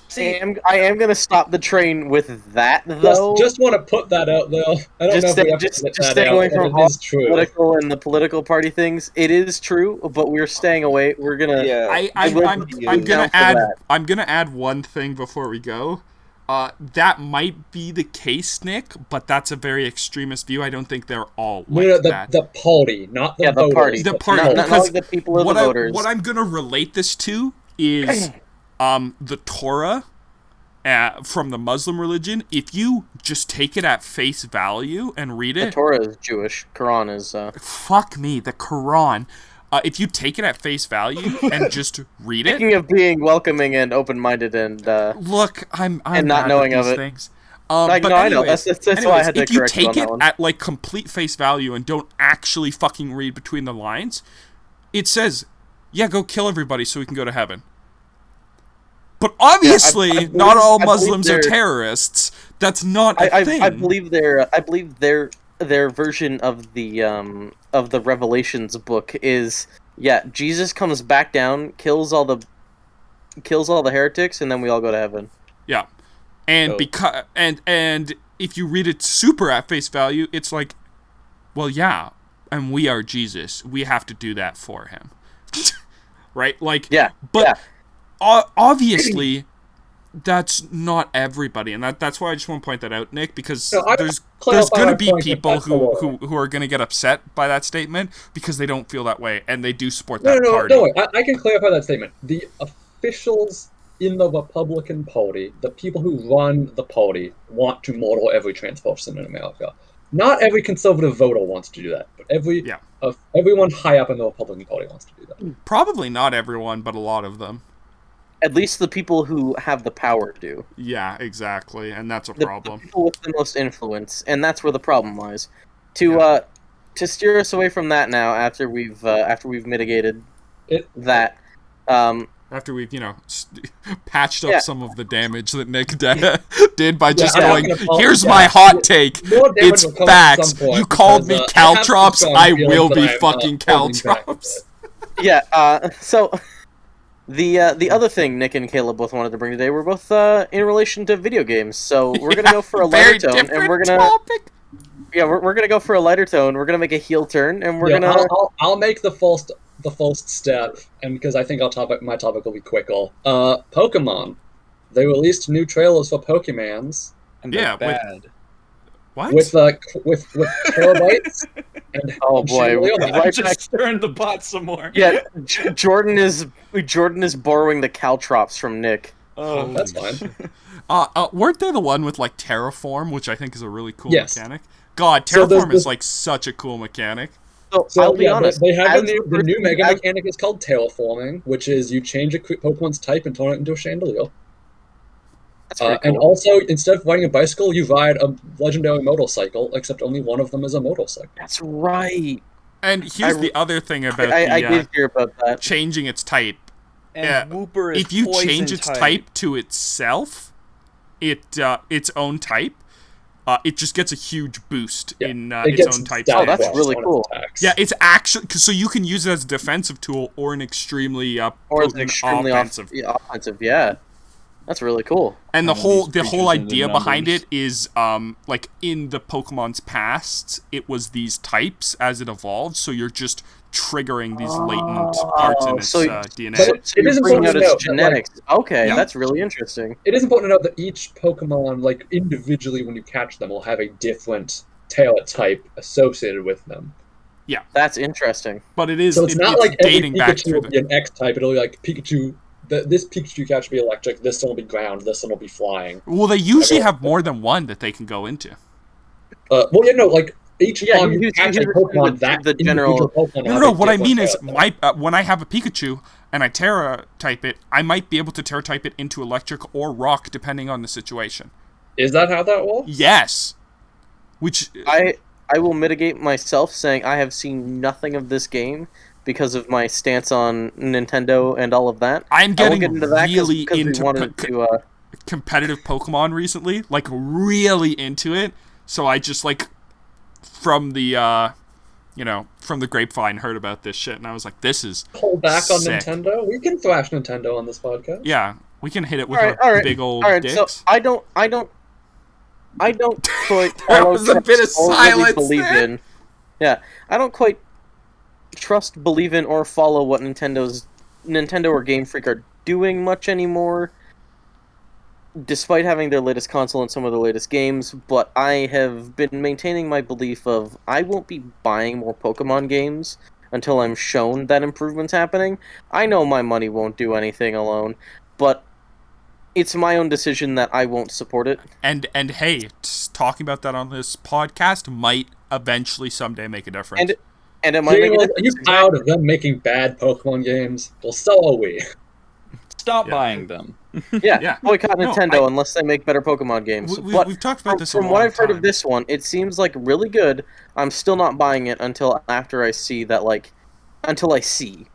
See, I am going to stop the train with that, though. Just want to put that out there. I don't know if we have to put that out, away from it is true. Political and the political party things. It is true, but we're staying away. We're going to... Yeah. I'm going to add one thing before we go. That might be the case, Nick, but that's a very extremist view. I don't think they're all that. The party, not the voters. Party. The party. Not like the people of the voters. What I'm going to relate this to is the Torah from the Muslim religion. If you just take it at face value and read it... The Torah is Jewish. Quran is... Fuck me, the Quran... if you take it at face value and just read it... Speaking of being welcoming and open-minded and... Look, I'm and not knowing of it. Things. I know. That's why I had to correct you on that one. If you take it at, complete face value and don't actually fucking read between the lines, it says, go kill everybody so we can go to heaven. But obviously, not all Muslims are terrorists. That's not a thing. I believe their version of the Revelations book is Jesus comes back down, kills all the heretics, and then we all go to heaven. Yeah, and because and if you read it super at face value, it's like, well, yeah, and we are Jesus. We have to do that for him, right? Obviously. That's not everybody, and that's why I just want to point that out, Nick, because there's going to be people who are going to get upset by that statement because they don't feel that way, and they do support that party. No, I can clarify that statement. The officials in the Republican Party, the people who run the party, want to murder every trans person in America. Not every conservative voter wants to do that, but everyone high up in the Republican Party wants to do that. Probably not everyone, but a lot of them. At least the people who have the power do. Yeah, exactly, and that's a problem. The people with the most influence, and that's where the problem lies. To steer us away from that now, after we've mitigated that, after we've patched up some of the damage that Nick did by just going, here's my hot take. It's facts. You called me caltrops. I will be fucking caltrops. So. The other thing Nick and Caleb both wanted to bring today were both in relation to video games. So we're gonna go for a lighter tone, and we're gonna we're gonna go for a lighter tone. We're gonna make a heel turn, and we're gonna. I'll make the first step, and because I think my topic will be quicker. Pokemon, they released new trailers for Pokemans. And they're bad. What? With terabytes. And oh boy, I'm just stirring the pot some more. Yeah, Jordan is borrowing the caltrops from Nick. Oh, that's fine. Weren't they the one with Terraform, which I think is a really cool mechanic? God, Terraform is such a cool mechanic. So I'll be honest. They have the new mega mechanic is called terraforming, which is you change a Pokemon's type and turn it into a chandelier. Cool. And also, instead of riding a bicycle, you ride a legendary motorcycle, except only one of them is a motorcycle. That's right. And here's the other thing about I did hear about that. Changing its type. And Wooper is if you change its type to itself, its own type, it just gets a huge boost in it its gets own type. Oh, that's really cool. Yeah, it's actually so you can use it as a defensive tool or an extremely offensive. Offensive. Yeah, that's really cool. And the whole idea behind it is like in the Pokemon's past, it was these types as it evolved. So you're just triggering these latent parts in its DNA. So you're bringing out its genetics. Okay, that's really interesting. It is important to note that each Pokemon, like individually when you catch them, will have a different tail type associated with them. Yeah, that's interesting. But it is so it's not like dating every Pikachu will be an X type. It'll be like Pikachu. This Pikachu catch will be electric. This one will be ground. This one will be flying. Well, they usually have more than one that they can go into. Well, like each time you catch a Pokemon, the general Pokemon. No. What I mean is, when I have a Pikachu and I Terra type it, I might be able to Terra type it into electric or rock depending on the situation. Is that how that works? Yes. Which I will mitigate myself saying I have seen nothing of this game because of my stance on Nintendo and all of that. I'm getting really into competitive Pokemon recently, like really into it. So I just from the from the grapevine heard about this shit, and I was like, this is hold back sick. On Nintendo. We can thrash Nintendo on this podcast. Yeah, we can hit it with our big old dicks. So I don't quite there was a bit of silence believe in. Yeah, I don't quite believe in or follow what Nintendo or Game Freak are doing much anymore, despite having their latest console and some of the latest games. But I have been maintaining my belief of I won't be buying more Pokemon games until I'm shown that improvement's happening. I know my money won't do anything alone, but it's my own decision that I won't support it. And hey, talking about that on this podcast might eventually someday make a difference. And it might make a difference. Are you proud of them making bad Pokemon games? Well, so are we. Stop buying them. Yeah. Boycott Nintendo unless they make better Pokemon games. We've talked about this from what I've heard of this one, it seems like really good. I'm still not buying it until after I see that, until I see.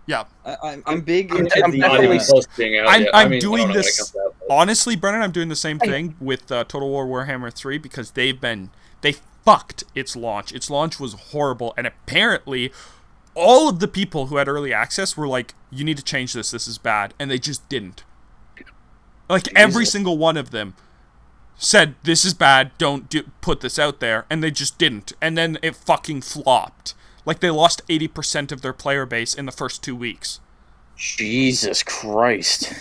Yeah, I'm big into I'm doing this honestly, Brennan. I'm doing the same thing with Total War Warhammer 3 because they fucked its launch. Its launch was horrible, and apparently, all of the people who had early access were like, "You need to change this. This is bad," and they just didn't. Every single one of them said, "This is bad. Don't put this out there," and they just didn't. And then it fucking flopped. They lost 80% of their player base in the first 2 weeks. Jesus Christ.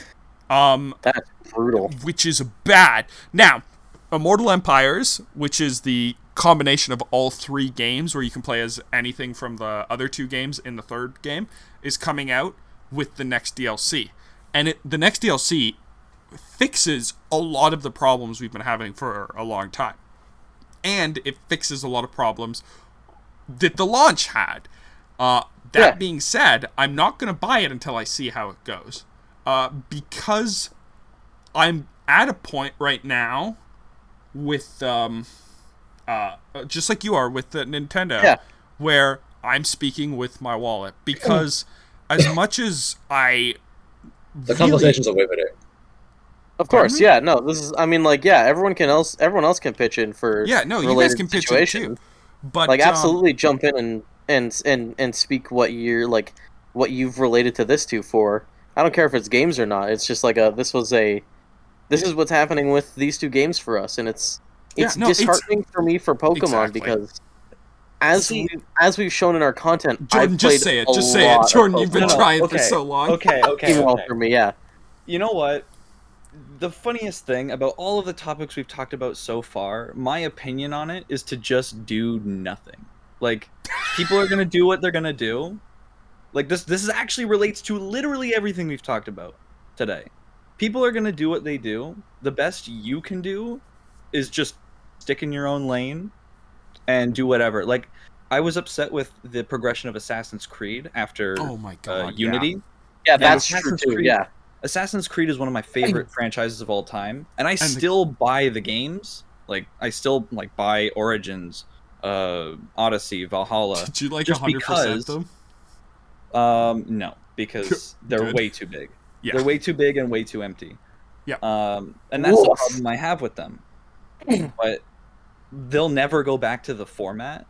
That's brutal. Which is bad. Now, Immortal Empires, which is the combination of all three games where you can play as anything from the other two games in the third game, is coming out with the next DLC. And the next DLC fixes a lot of the problems we've been having for a long time. And it fixes a lot of problems that the launch had. That being said, I'm not going to buy it until I see how it goes. Because I'm at a point right now with, just like you are with the Nintendo, where I'm speaking with my wallet. Because as much as the conversations are riveting. Of course, yeah. No, this is. I mean, everyone else can pitch in for. Yeah, no, you guys can pitch in too. But absolutely jump in and speak what you're what you've related to this to for. I don't care if it's games or not. It's just this is what's happening with these two games for us, and it's disheartening for me for Pokemon because as we've shown in our content, Jordan, just say it. Jordan, you've been trying for so long. Okay. For me, yeah. You know what? The funniest thing about all of the topics we've talked about so far, my opinion on it is to just do nothing. People are gonna do what they're gonna do. This actually relates to literally everything we've talked about today. People are gonna do what they do. The best you can do is just stick in your own lane and do whatever. I was upset with the progression of Assassin's Creed after Unity. Yeah, that's true too. Yeah. Assassin's Creed is one of my favorite franchises of all time, and I still buy the games. I still buy Origins, Odyssey, Valhalla. Did you 100% them? No, because they're way too big. Yeah. They're way too big and way too empty. Yeah. And that's the problem I have with them. But they'll never go back to the format.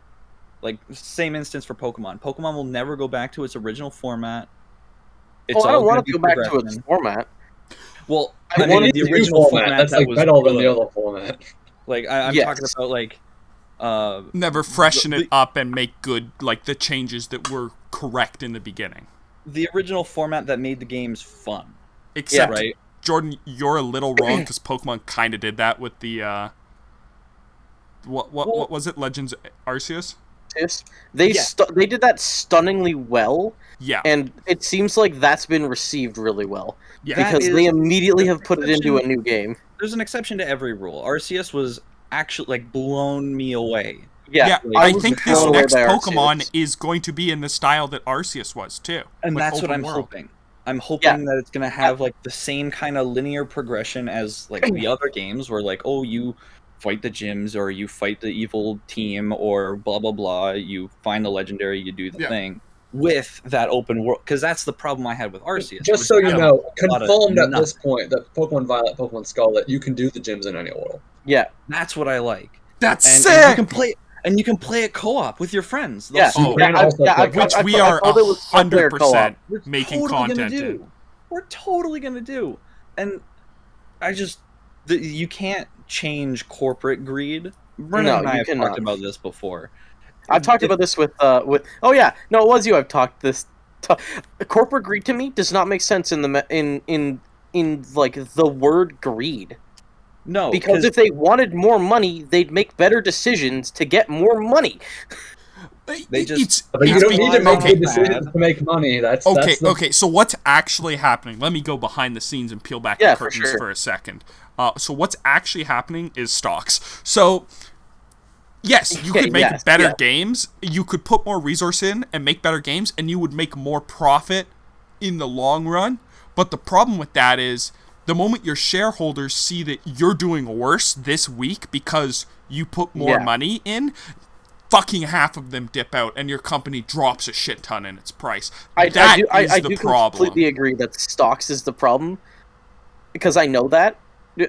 Like, same instance for Pokemon. Pokemon will never go back to its original format. It's I don't want to go back to its format. Well, I mean, the original format that's that like was better than good. the other format. Like, I'm talking about, like... never freshen it up and make good, like, the changes that were correct in the beginning. The original format that made the games fun. Except, right? Jordan, you're a little wrong, because Pokemon kind of did that with the, what was it? Legends Arceus? They did that stunningly well. Yeah. And it seems like that's been received really well. Yeah. Because they immediately have put it into a new game. There's an exception to every rule. Arceus was actually, like, blown me away. Yeah, I think this next Pokemon is going to be in the style that Arceus was, too. And that's what I'm hoping. I'm hoping that it's going to have, like, the same kind of linear progression as, like, the other games where, like, oh, you fight the gyms, or you fight the evil team, or blah, blah, blah. You find the legendary, you do the thing. With that open world, because that's the problem I had with Arceus. Just so you know, confirmed at this point that Pokemon Violet, Pokemon Scarlet, you can do the gyms in any world. Yeah, that's what I like. That's sick. And you can play it co-op with your friends. Yeah, which we are 100% making content in. We're totally gonna do, and I just you can't change corporate greed. Brennan and I have talked about this before. I've talked about this with oh yeah, no, it was you. I've talked this. Corporate greed to me does not make sense in the in like the word greed. No, because if they wanted more money, they'd make better decisions to get more money. They just you don't need to make good decisions to make money. That's okay. So what's actually happening? Let me go behind the scenes and peel back the curtains for a second. So what's actually happening is stocks. So. Yes, you could make better games. You could put more resource in and make better games, and you would make more profit in the long run. But the problem with that is the moment your shareholders see that you're doing worse this week because you put more money in, fucking half of them dip out, and your company drops a shit ton in its price. I do completely agree that stocks is the problem, because I know that.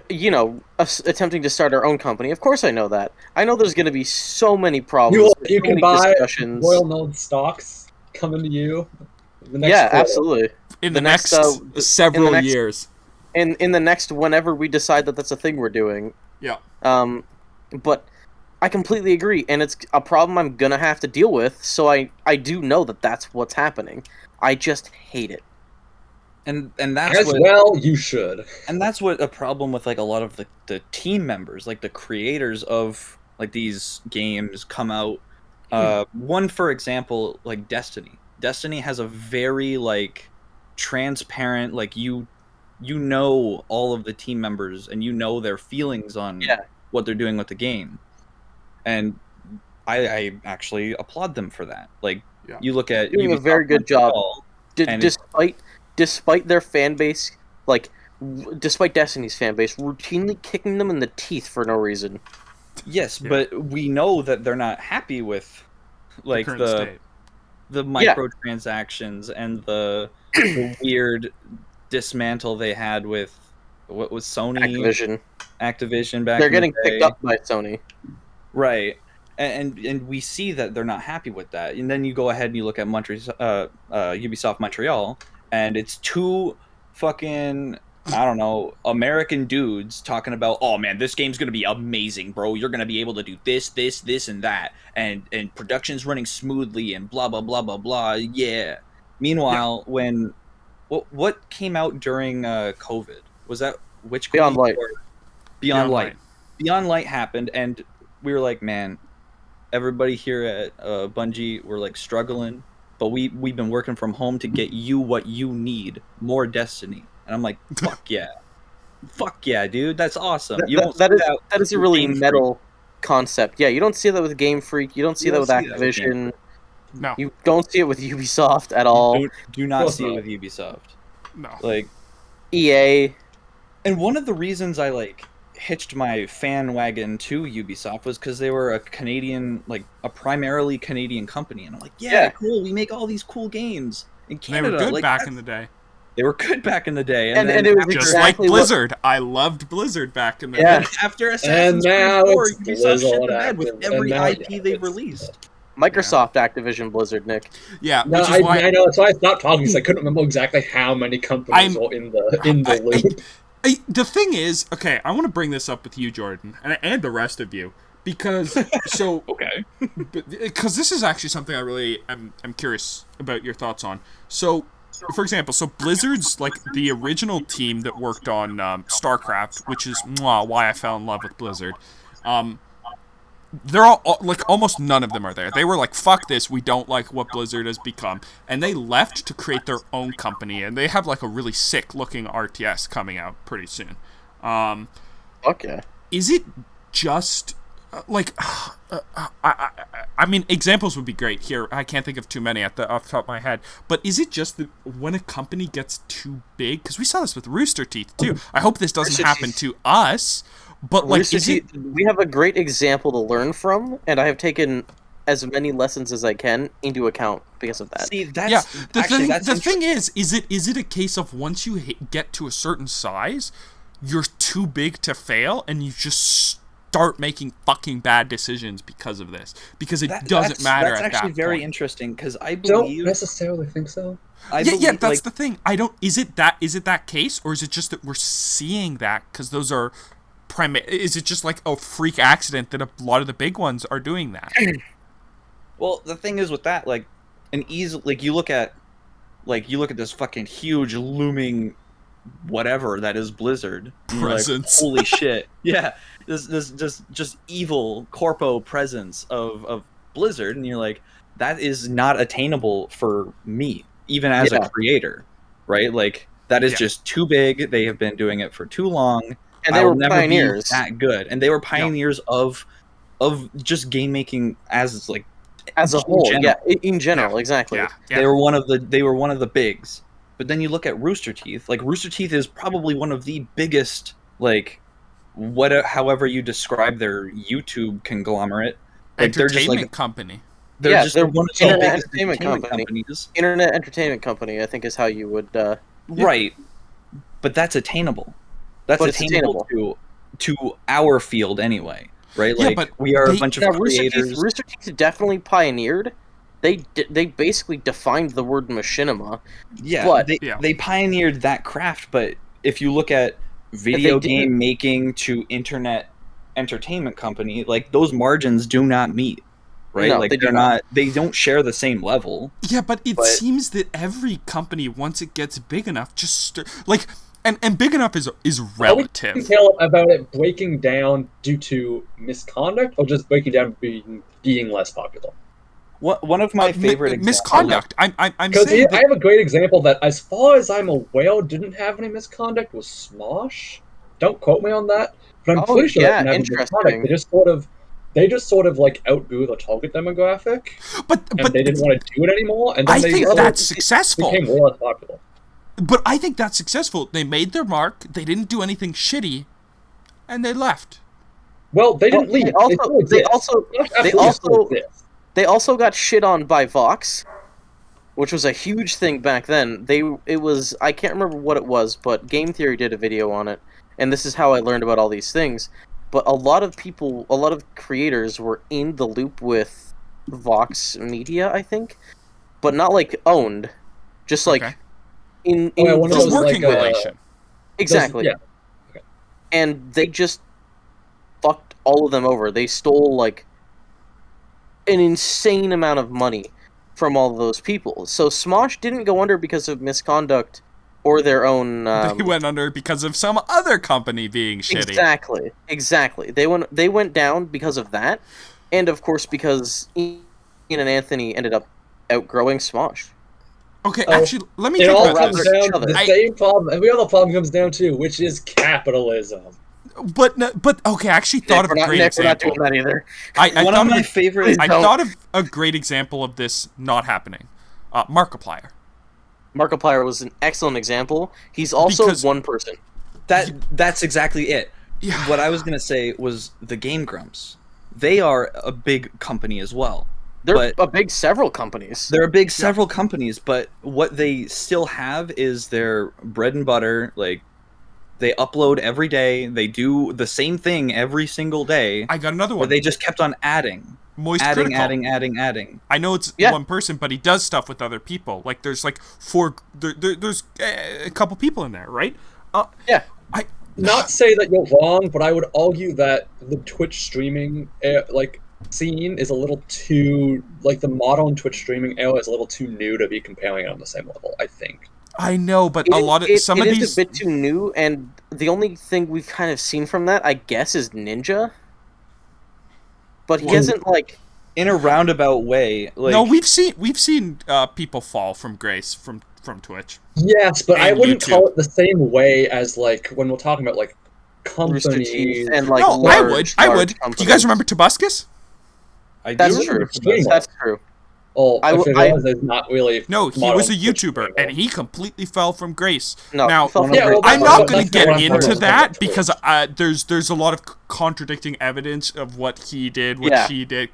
You know, attempting to start our own company. Of course I know that. I know there's going to be so many problems. You can buy Royal Node stocks coming to you. Absolutely. In the next several years. In the next whenever we decide that that's a thing we're doing. Yeah. But I completely agree, and it's a problem I'm going to have to deal with, so I do know that that's what's happening. I just hate it. And that's you should. And that's what a problem with, like, a lot of the team members, like the creators of, like, these games come out. One, for example, like Destiny. Destiny has a very, like, transparent, like, you know all of the team members, and you know their feelings on what they're doing with the game. And I actually applaud them for that. Like, you look at doing a very good job. Despite their fan base, like, despite Destiny's fan base, routinely kicking them in the teeth for no reason. Yes, but we know that they're not happy with, like, the microtransactions and the weird dismantle they had with, what was Sony? Activision back They're getting in the day. picked up by Sony. Right. And we see that they're not happy with that. And then you go ahead and you look at Ubisoft Montreal, and it's two fucking, I don't know, American dudes talking about, oh man, this game's gonna be amazing, bro. You're gonna be able to do this, and that, and production's running smoothly, and blah blah blah blah blah. Yeah. Meanwhile, when what came out during COVID, was that which Beyond Light? Beyond Light. Beyond Light happened, and we were like, man, everybody here at Bungie, we're like struggling. But we've been working from home to get you what you need, more Destiny. And I'm like, fuck yeah. Fuck yeah, dude. That's awesome. That is a really metal concept. Yeah, you don't see that with Game Freak. You don't see that with Activision. No. You don't see it with Ubisoft at all. Do not see it with Ubisoft. No. Like, EA. And one of the reasons I, like, hitched my fan wagon to Ubisoft was because they were a Canadian, like, a primarily Canadian company, and I'm like, yeah, cool, we make all these cool games in Canada. They were good back in the day. They were good back in the day, and it was just exactly like Blizzard. I loved Blizzard back in the Yeah. day. After Assassin's And now Creed 4, it's Ubisoft shit the Blizzard bed with Active- every and now- IP yeah, they've it's- released. Microsoft, Activision, Blizzard, Nick. Yeah, No, which is why I know. That's why I stopped talking because I couldn't remember exactly how many companies were in the loop. The thing is, okay, I want to bring this up with you, Jordan, and the rest of you, because Okay. because this is actually something I really am curious about your thoughts on. So, for example, Blizzard's like the original team that worked on StarCraft, which is why I fell in love with Blizzard. They're all like almost none of them are there. They were like, fuck this, we don't like what Blizzard has become, and they left to create their own company, and they have like a really sick looking RTS coming out pretty soon. Okay. Is it just like I mean, examples would be great here. I can't think of too many off the top of my head, but is it just that when a company gets too big, because we saw this with Rooster Teeth too, I hope this doesn't happen to us, but like we have a great example to learn from, and I have taken as many lessons as I can into account because of that. See, that's yeah, that's the thing is it a case of once you get to a certain size, you're too big to fail, and you just start making fucking bad decisions because of this, because it doesn't matter. That's at actually that very point. interesting, because I Don't believe necessarily think so. Yeah, that's the thing. I don't. Is it that case, or is it just that we're seeing that because those are is it just like a freak accident that a lot of the big ones are doing that? Well, the thing is with that, like, you look at this fucking huge looming whatever that is Blizzard. Presence. Like, holy shit. Yeah. This just evil corpo presence of Blizzard, and you're like, that is not attainable for me, even as a creator. Right? Like, that is just too big. They have been doing it for too long. And they were pioneers. That good. And they were pioneers of just game making as a whole, in general, exactly. Yeah. They were one of the bigs. But then you look at Rooster Teeth. Like, Rooster Teeth is probably one of the biggest, like, however you describe their YouTube conglomerate. Like, Entertainment they're just like company. They're just one of the internet biggest entertainment companies. Internet entertainment company, I think, is how you would. Right, but that's attainable. That's attainable to our field anyway. Right, Yeah, like, but we are a bunch of creators. Rooster Teeth definitely pioneered. They basically defined the word machinima. Yeah, but they pioneered that craft. But if you look at video game making to internet entertainment company, like, those margins do not meet. Right, no, like, they don't share the same level. Yeah, but it seems that every company, once it gets big enough, just like. And big enough is relative. Can you tell about it breaking down due to misconduct, or just breaking down being less popular? One of my favorite examples. Misconduct. I'm because saying I have a great example that, as far as I'm aware, didn't have any misconduct. Was Smosh? Don't quote me on that, but I'm pretty sure that didn't have misconduct. They just sort of like outgrew the target demographic, but they didn't want to do it anymore. And then I think that's successful. Became less popular. But I think that's successful. They made their mark. They didn't do anything shitty, and they left. Well, they didn't leave. They also got shit on by Vox, which was a huge thing back then. I can't remember what it was, but Game Theory did a video on it, and this is how I learned about all these things. But a lot of creators were in the loop with Vox Media, I think, but not like owned, just like. Okay. In just working relation. Exactly. Okay. And they just fucked all of them over. They stole like an insane amount of money from all of those people. So Smosh didn't go under because of misconduct or their own they went under because of some other company being shitty. Exactly. They went down because of that, and of course because Ian and Anthony ended up outgrowing Smosh. Okay, actually, let me think about this. The same problem. Every other problem comes down to, which is capitalism. But okay, I actually thought of a great example. We're not doing that either. I thought of a great example of this not happening. Markiplier. Markiplier was an excellent example. He's also one person. That's exactly it. Yeah. What I was gonna say was the Game Grumps. They are a big company as well. They're a big several companies. There are big several companies, but what they still have is their bread and butter. Like, they upload every day. They do the same thing every single day. I got another one. But they just kept on adding. Adding. I know it's one person, but he does stuff with other people. Like, there's like there's a couple people in there, right? Yeah. Not say that you're wrong, but I would argue that the Twitch streaming scene is a little too, like, the modern Twitch streaming era is a little too new to be comparing it on the same level, I think. I know, but some of these... It is a bit too new, and the only thing we've kind of seen from that, I guess, is Ninja. But he hasn't, like... In a roundabout way. Like... No, we've seen people fall from grace from Twitch. Yes, but I wouldn't call it the same way as, like, when we're talking about, like, companies... and, like, no, I would. Companies. Do you guys remember Tobuscus? That's true. That's true. Oh, there's not really. No, he was a YouTuber, and he completely fell from grace. No, now, I'm not going to get into that because there's a lot of contradicting evidence of what he did, what she did.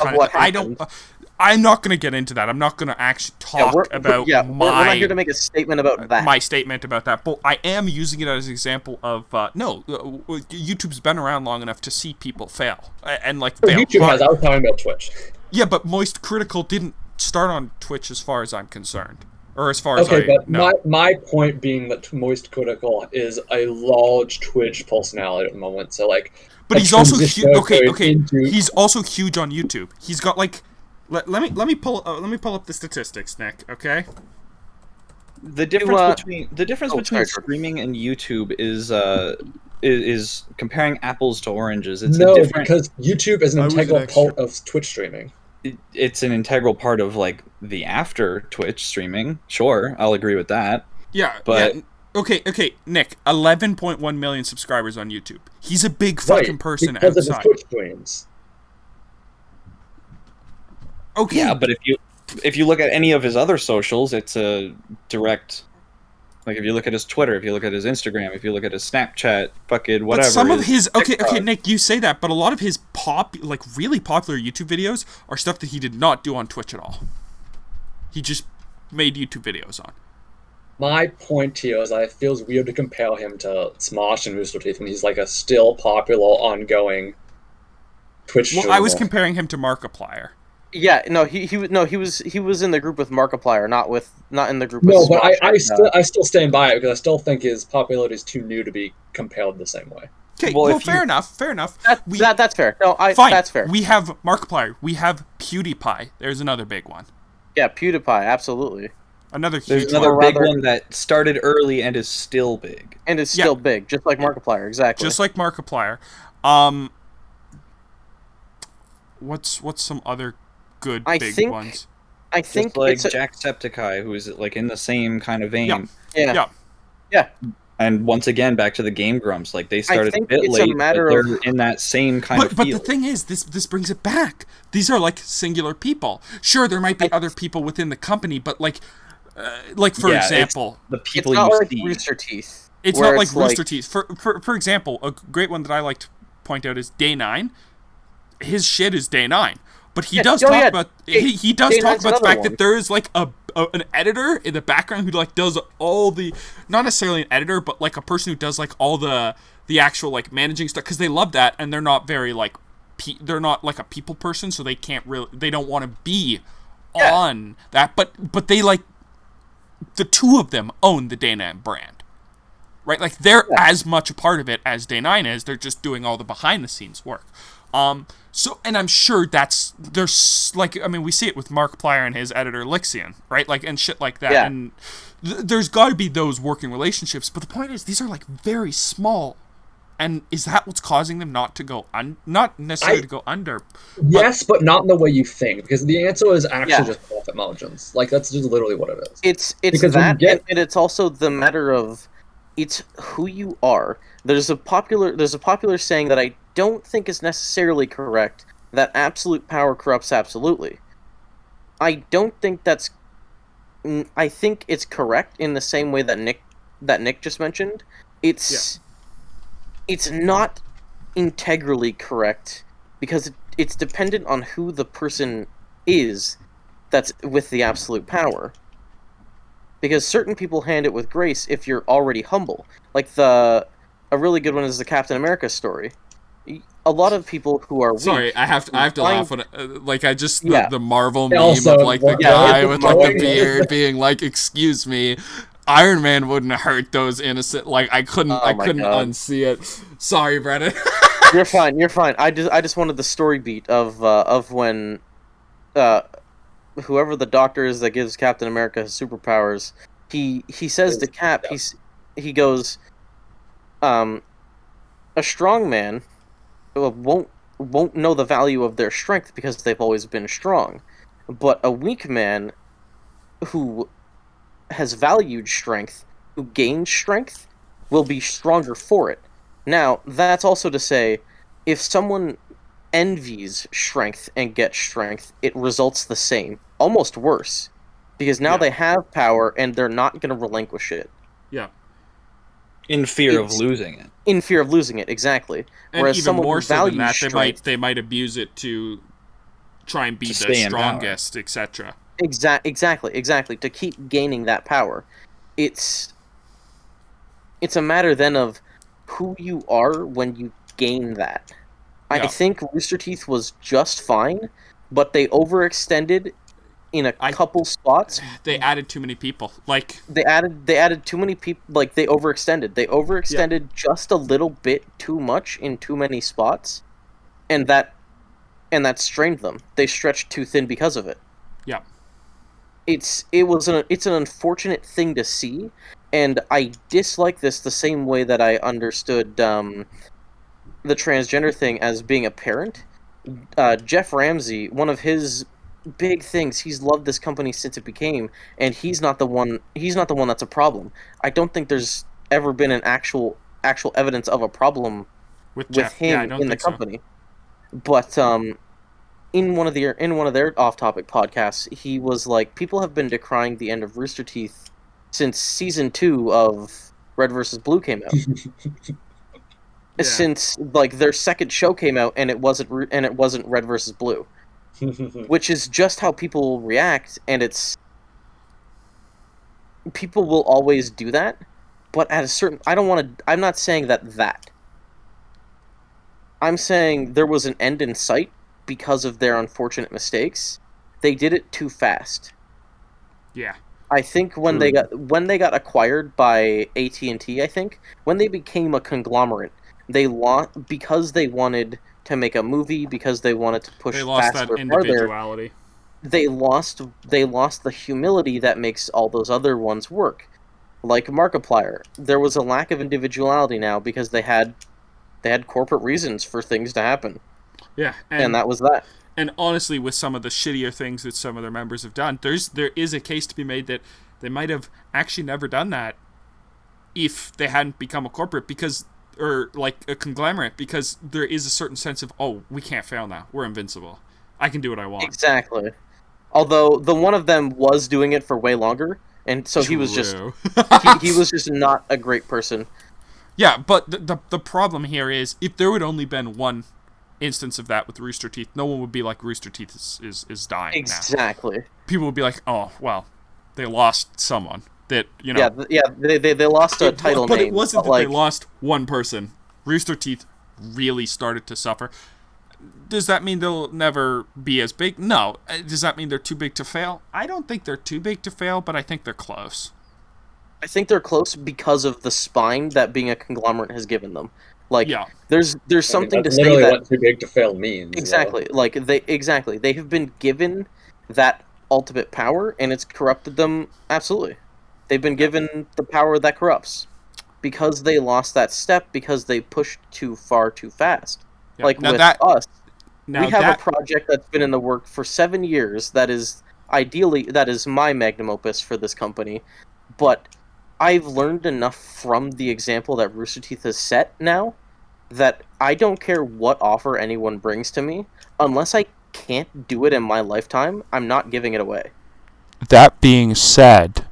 I'm not going to get into that. I'm not going to actually talk about we're not here to make a statement about that. My statement about that, but I am using it as an example of YouTube's been around long enough to see people fail and like fail. YouTube has. I was talking about Twitch. Yeah, but Moist Critical didn't start on Twitch, as far as I'm concerned, or as far as my point being that Moist Critical is a large Twitch personality at the moment. So like, but he's also he's also huge on YouTube. He's got like. Let me pull up the statistics, Nick. Okay. The difference between streaming and YouTube is comparing apples to oranges. Because YouTube is an integral part of Twitch streaming. It's an integral part of like the after Twitch streaming. Sure, I'll agree with that. Yeah, but okay, Nick, 11.1 million subscribers on YouTube. He's a big fucking person because outside. Of his Twitch streams. Okay. Yeah, but if you look at any of his other socials, it's a direct. Like, if you look at his Twitter, if you look at his Instagram, if you look at his Snapchat, fucking whatever. But some of his okay, Nick, you say that, but a lot of his really popular YouTube videos are stuff that he did not do on Twitch at all. He just made YouTube videos on. My point here is that it feels weird to compare him to Smosh and Rooster Teeth when he's like a still popular, ongoing Twitch streamer. Well, I was comparing him to Markiplier. Yeah, no, he was in the group with Markiplier, not in the group with Smosh. No, but I still stand by it because I still think his popularity is too new to be compared the same way. Okay, well fair enough. That's fair. No, fine. That's fair. We have Markiplier. We have PewDiePie. There's another big one. Yeah, PewDiePie, absolutely. There's another big one that started early and is still big. And is still big, just like Markiplier, exactly. Just like Markiplier. What's some other good big ones? I think just like Jacksepticeye, who is like in the same kind of vein. Yeah. And once again, back to the Game Grumps. Like, they started a bit late, but they're in that same kind of field. But the thing is, this brings it back. These are like singular people. Sure, there might be other people within the company, but like for example, the people it's not you like see. Rooster Teeth. It's not like Rooster Teeth. For example, a great one that I like to point out is Day 9. His shit is Day 9. But he does talk about he does talk about the fact that there is like an editor in the background who like does all the, not necessarily an editor, but like a person who does like all the actual like managing stuff, because they love that, and they're not very like they're not like a people person, so they don't want to be on that, but they like, the two of them own the Day 9 brand, right? Like, they're as much a part of it as Day 9 is. They're just doing all the behind the scenes work. So, and I'm sure there's like, I mean, we see it with Markiplier and his editor Lixian, right? Like, and shit like that. Yeah. And there's got to be those working relationships. But the point is, these are like very small. And is that what's causing them not to go not necessarily to go under? Yes, but not in the way you think, because the answer is actually just profit margins. Like, that's just literally what it is. It's because that, and it's also the matter of, it's who you are. There's a popular saying that I don't think is necessarily correct, that absolute power corrupts absolutely. I don't think that's... I think it's correct in the same way that Nick just mentioned. It's not integrally correct, because it's dependent on who the person is that's with the absolute power. Because certain people hand it with grace if you're already humble. Like a really good one is the Captain America story. A lot of people who are weak. Sorry, I have to laugh when the Marvel Yeah, meme also, of like the what- guy yeah, with like the it's- beard being like, "Excuse me, Iron Man wouldn't hurt those innocent." Like I couldn't God. unsee it. Sorry, Brennan. You're fine. You're fine. I just wanted the story beat of when whoever the doctor is that gives Captain America his superpowers, he says to Cap, he goes, a strong man won't know the value of their strength because they've always been strong, but a weak man who has valued strength, who gains strength, will be stronger for it. Now, that's also to say, if someone envies strength and gets strength, it results the same, almost worse, because now they have power and they're not going to relinquish it. Yeah. In fear of losing it. In fear of losing it, exactly. And whereas even someone more who so than values that, strength, they might abuse it to try and be To the stay in power. strongest, etc. exactly, to keep gaining that power. It's a matter then of who you are when you gain that. Yeah. I think Rooster Teeth was just fine, but they overextended in a couple spots. They added too many people. Like they added too many people. Like they overextended. They overextended just a little bit too much in too many spots, and that strained them. They stretched too thin because of it. Yeah. It's an unfortunate thing to see, and I dislike this the same way that I understood the transgender thing as being a parent. Jeff Ramsey, one of his big things, he's loved this company since it became, and he's not the one that's a problem. I don't think there's ever been an actual evidence of a problem with him in the company. So. But in one of their off-topic podcasts, he was like, people have been decrying the end of Rooster Teeth since season 2 of Red vs. Blue came out. Since like their second show came out and it wasn't Red versus Blue, which is just how people react, and people will always do that. But at a certain, I'm not saying that. I'm saying there was an end in sight because of their unfortunate mistakes. They did it too fast. Yeah. I think when they got acquired by AT&T, I think when they became a conglomerate. They lost because they wanted to make a movie, because they wanted to push faster, that individuality. Farther. They lost the humility that makes all those other ones work. Like Markiplier, there was a lack of individuality now because they had corporate reasons for things to happen. Yeah, and that was that. And honestly, with some of the shittier things that some of their members have done, there is a case to be made that they might have actually never done that if they hadn't become a corporate, or like a conglomerate, because there is a certain sense of, oh, we can't fail now. We're invincible. I can do what I want. Exactly. Although the one of them was doing it for way longer, and so he was just he was just not a great person. Yeah, but the problem here is if there would only been one instance of that with Rooster Teeth, no one would be like, Rooster Teeth is dying. Exactly. Now. People would be like, oh well, they lost someone. That, you know, they lost a title but name. It wasn't that they lost one person. Rooster Teeth really started to suffer. Does that mean they'll never be as big? No. Does that mean they're too big to fail? I don't think they're too big to fail, but I think they're close. I think they're close because of the spine that being a conglomerate has given them. Like, there's something to say that literally what too big to fail means. Exactly. Though. Like they have been given that ultimate power, and it's corrupted them absolutely. They've been given the power that corrupts because they lost that step, because they pushed too far too fast. Yeah. Like with us, we have a project that's been in the work for 7 years that is my magnum opus for this company, but I've learned enough from the example that Rooster Teeth has set now that I don't care what offer anyone brings to me, unless I can't do it in my lifetime, I'm not giving it away. That being said,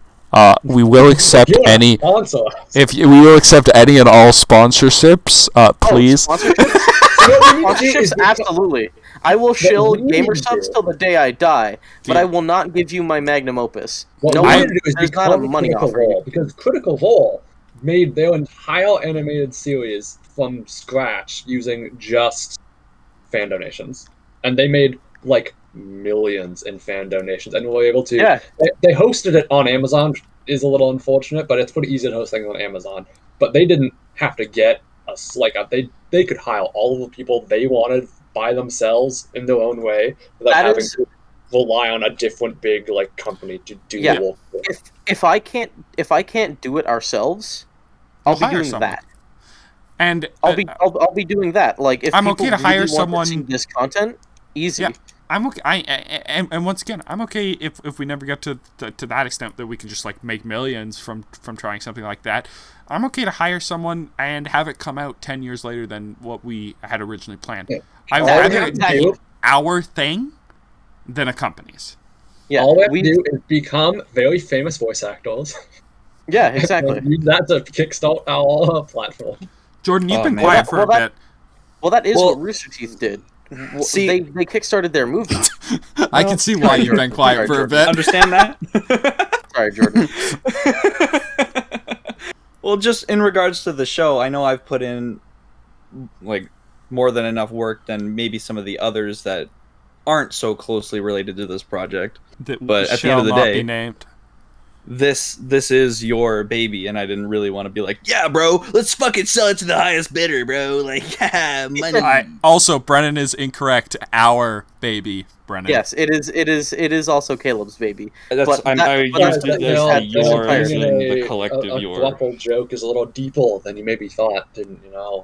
we will accept any. We will accept any and all sponsorships. Please. Sponsorships? Sponsorships, absolutely. I will shill gamer subs till the day I die, but I will not give you my magnum opus. What no we one, need to do is there's not a money Critical offer. Role, because Critical Role made their entire animated series from scratch using just fan donations, and they made like millions in fan donations, and were able to. Yeah. They hosted it on Amazon, which is a little unfortunate, but it's pretty easy to host things on Amazon. But they didn't have to get us they could hire all of the people they wanted by themselves in their own way without having to rely on a different big like company to do the work. If I can't do it ourselves, I'll be doing that. And I'll be doing that. Like if I'm people okay to hire really want someone to see this content, easy. Yeah, I'm okay. And once again, I'm okay if we never get to that extent that we can just like make millions from trying something like that. I'm okay to hire someone and have it come out 10 years later than what we had originally planned. Yeah. I'd rather it be our thing than a company's. Yeah, all we have to do is become very famous voice actors. Yeah, exactly. Use that to kickstart our platform. Jordan, you've been quiet for a bit. Well, that is what Rooster Teeth did. See, they kickstarted their movie. I can see why you've been quiet for a bit. Understand that? Sorry, Jordan. Well, just in regards to the show, I know I've put in like more than enough work than maybe some of the others that aren't so closely related to this project. But at the end of the day, this is your baby, and I didn't really want to be like, yeah, bro, let's fucking sell it to the highest bidder, bro. Like, yeah, money. Also, Brennan is incorrect. Our baby, Brennan. Yes, it is also Caleb's baby. That's, I used it as yours and the collective yours. A couple joke is a little deeper than you maybe thought. And,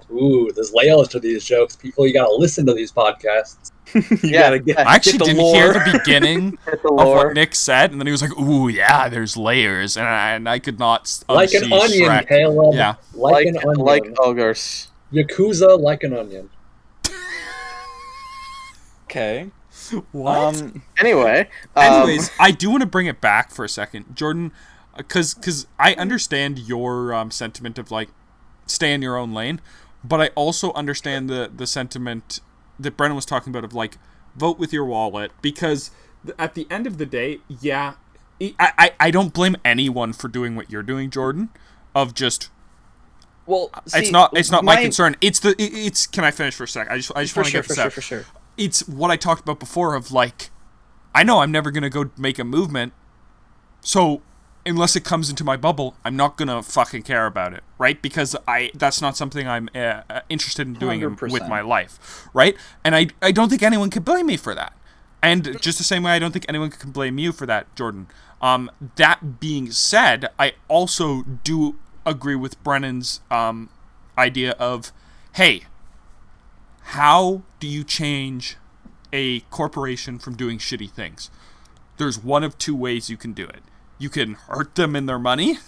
ooh, there's layers to these jokes. People, you gotta listen to these podcasts. I actually didn't hear the beginning of what Nick said, and then he was like, "Ooh, yeah, there's layers," and I could not like an onion, Shrek. Caleb. Yeah, like an onion, like ogres. Yakuza, like an onion. Okay. What? Anyway, anyways, I do want to bring it back for a second, Jordan, because I understand your sentiment of like stay in your own lane, but I also understand the sentiment that Brennan was talking about of like vote with your wallet, because at the end of the day, yeah, I don't blame anyone for doing what you're doing, Jordan, of just see, it's not my concern. It's can I finish for a sec? I just want to get this out. For sure. It's what I talked about before of like, I know I'm never gonna go make a movement, so unless it comes into my bubble, I'm not gonna fucking care about it, right? Because that's not something I'm interested in doing 100%. with my life, right? And I don't think anyone could blame me for that. And just the same way I don't think anyone can blame you for that, Jordan. That being said, I also do agree with Brennan's idea of, hey, how do you change a corporation from doing shitty things? There's one of two ways you can do it. You can hurt them in their money,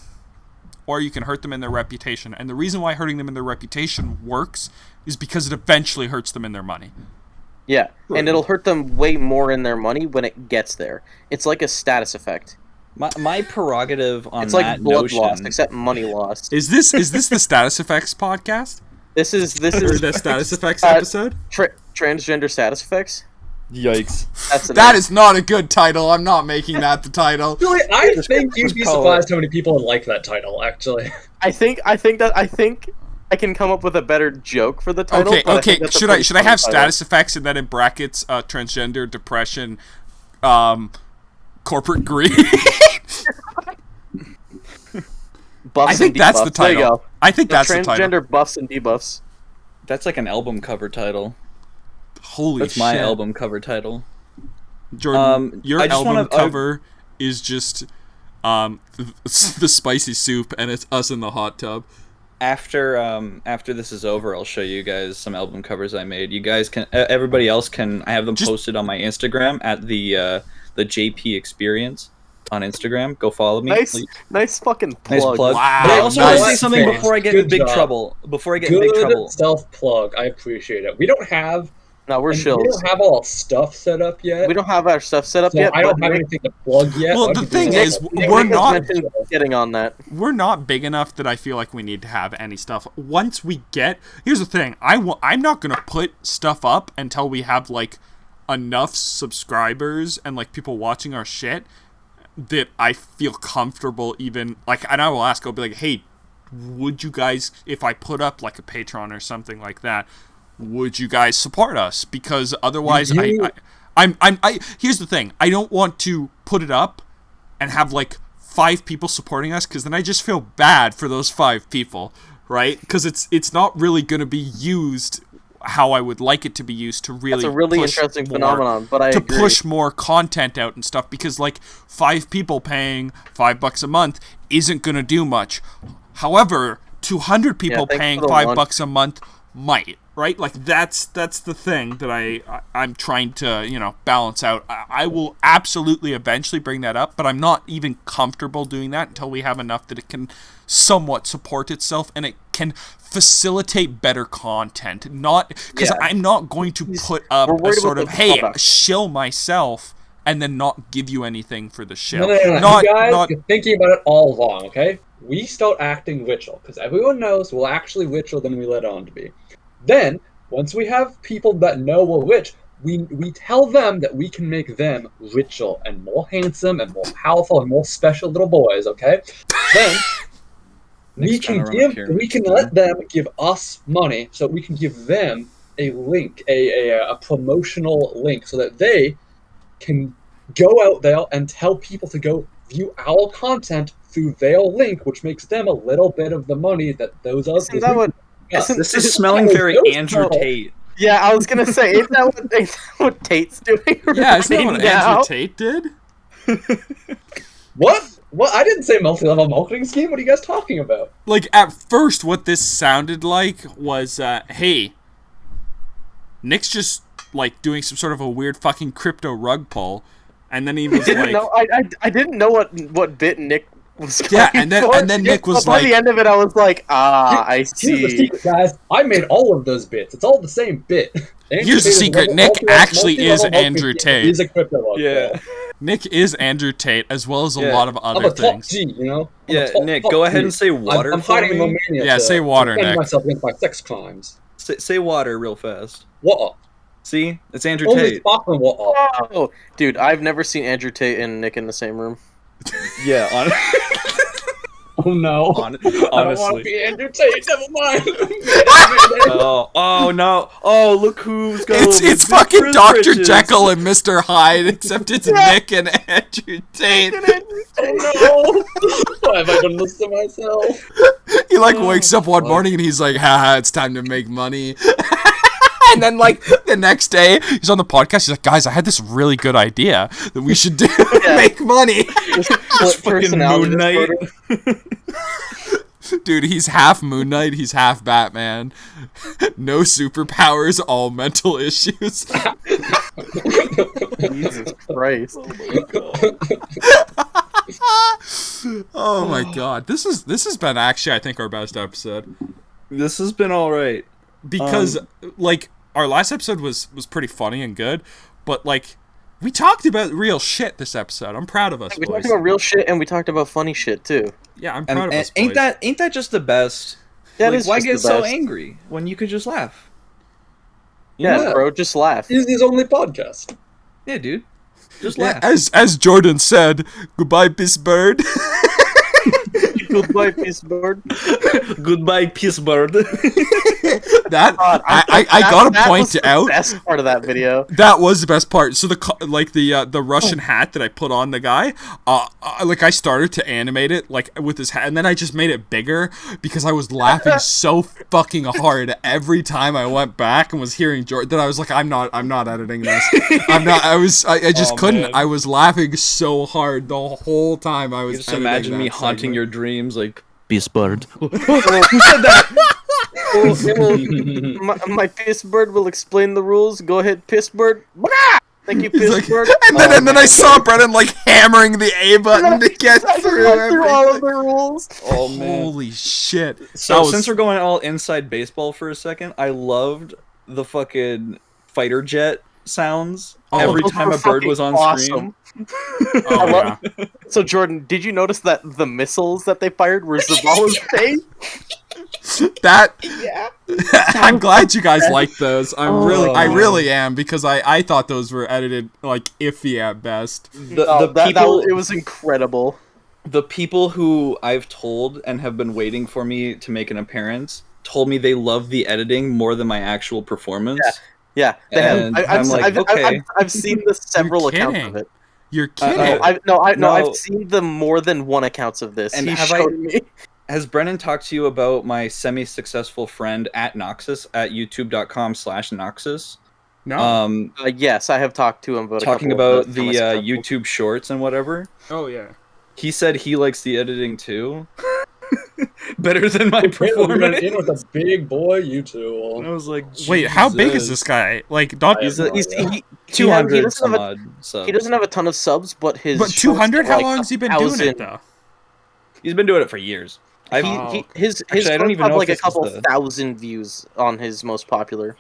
or you can hurt them in their reputation. And the reason why hurting them in their reputation works is because it eventually hurts them in their money. Yeah, and it'll hurt them way more in their money when it gets there. It's like a status effect. My prerogative on it's like that blood notion... loss, except money loss. Is this the Status Effects podcast? This is the Status Effects episode. Transgender status effects. Yikes! That is not a good title. I'm not making that the title. Really, I think you'd be surprised how many people would like that title. Actually, I think I can come up with a better joke for the title. Okay. Should I have status effects and then in brackets transgender, depression, corporate greed? Buffs I think that's the title. There you go. I think that's the title. Transgender buffs and debuffs. That's like an album cover title. Holy That's shit. my album cover title. Jordan, your album cover is just the spicy soup, and it's us in the hot tub. After this is over, I'll show you guys some album covers I made. You guys can, everybody else can. I have them posted on my Instagram at the JP Experience on Instagram. Go follow me. Nice fucking plug. Nice plug. Wow, but I also want to say something before I get in big trouble. Self plug. I appreciate it. We don't have No, we're We shills. don't have all our stuff set up yet. We don't have our stuff set up so yet. I don't but have Nick, anything to plug yet. Well, the thing is, we're Nick has not mentioned getting on that. we're not big enough that I feel like we need to have any stuff. Once we get, here's the thing, I'm not gonna put stuff up until we have like enough subscribers and like people watching our shit that I feel comfortable even like. And I will ask, I'll be like, hey, would you guys, if I put up like a Patreon or something like that, would you guys support us? Because otherwise, I here's the thing, I don't want to put it up and have like 5 people supporting us, because then I just feel bad for those 5 people, right? Because it's not really going to be used how I would like it to be used to really. That's a really interesting phenomenon, but I agree. Push more content out and stuff, because like 5 people paying $5 a month isn't going to do much. However, 200 people paying $5 a month might. Right, like that's the thing that I'm trying to balance out. I will absolutely eventually bring that up, but I'm not even comfortable doing that until we have enough that it can somewhat support itself and it can facilitate better content. Not because I'm not going to put up a sort of shill myself and then not give you anything for the shill. No. You guys, you're thinking about it all wrong. Okay, we start acting ritual because everyone knows we're actually richer than we let on to be. Then, once we have people that know we're rich, we tell them that we can make them richer and more handsome and more powerful and more special little boys, okay? Then, we can let them give us money so we can give them a link, a promotional link, so that they can go out there and tell people to go view our content through their link, which makes them a little bit of the money that those others... This is smelling very Andrew Tate. Yeah, I was gonna say, ain't that what Tate's doing? Yeah, isn't that what Andrew Tate did? What? I didn't say multi-level marketing scheme. What are you guys talking about? Like, at first, what this sounded like was, hey, Nick's just, like, doing some sort of a weird fucking crypto rug pull, and then he was I didn't know what bit Nick was going and then Nick was by the end of it, I was like, I see. Here's the secret, guys. I made all of those bits. It's all the same bit. Here's the secret. Nick actually is Andrew Tate. He's a crypto log. Yeah. Nick is Andrew Tate, as well as a lot of other things. I'm a top G, you know? Nick, go ahead and say water. I'm fighting in Romania. Yeah, say water, Nick. Myself against my sex crimes. Say water real fast. Water. See? It's Andrew Only Tate. sparkling water. Oh, dude, I've never seen Andrew Tate and Nick in the same room. Yeah, Oh no! Honestly, I don't want to be Andrew Tate. Never mind. Oh no! Oh, look who's got. It's fucking Dr. Jekyll and Mr. Hyde, except it's Nick and Andrew Tate. Oh no! Why have I done this to myself? He wakes up one morning and he's like, haha, it's time to make money. And then, the next day, he's on the podcast. He's like, guys, I had this really good idea that we should do make money. Split personality. Moon Knight. Dude, he's half Moon Knight. He's half Batman. No superpowers, all mental issues. Jesus Christ. Oh my god. This has been actually, I think, our best episode. This has been alright. Because, our last episode was pretty funny and good, but, we talked about real shit this episode. I'm proud of us, We boys. talked about real shit, and we talked about funny shit, too. Yeah, I'm proud of us, boys. Ain't that just the best? That is why just get the so best. angry when you could just laugh? Yeah, bro, just laugh. This is his only podcast. Yeah, dude. Just Yeah, laugh. as Jordan said, goodbye, piss bird. Goodbye, peace bird. Goodbye, peace bird. That I gotta point out. The best part of that video. That was the best part. So the Russian hat that I put on the guy, I started to animate it with his hat, and then I just made it bigger because I was laughing so fucking hard every time I went back and was hearing Jordan. That I was like, I'm not editing this. I just couldn't. Man. I was laughing so hard the whole time I was. Just imagine me haunting your dreams like Beast Bird. Who said that? My piss bird will explain the rules. Go ahead, piss bird. Thank you, piss bird. And then I saw Brennan hammering the A button to get through all of the rules. Oh man! Holy shit! So since we're going all inside baseball for a second, I loved the fucking fighter jet sounds every time a bird was on screen. Oh, yeah. So Jordan, did you notice that the missiles that they fired were Zavala's face? That Yeah. I'm glad you guys like those. I Oh. really am, because I thought those were edited like iffy at best. It was incredible. The people who I've told and have been waiting for me to make an appearance told me they love the editing more than my actual performance. Yeah, they And have. I'm like, okay. I've seen the several You're accounts kidding. of it. You're kidding. I've seen the more than one accounts of this. And He have showed me. Has Brennan talked to you about my semi-successful friend at Noxus at youtube.com/Noxus? No. Yes, I have talked to him about Talking a couple about of the successful. YouTube shorts and whatever. Oh yeah. He said he likes the editing too. Better than my Caleb ran performance. in with a big boy And I YouTube. was like, Wait, how big is Jesus. this guy? Like, not. He's a- He 200 doesn't some have a, odd subs. he doesn't have a ton of subs, but his But shorts 200? get, How like, long has he been doing 1,000. it though? He's been doing it for years. His Actually, I don't shorts even have know like if a this is couple the- thousand views on his most popular.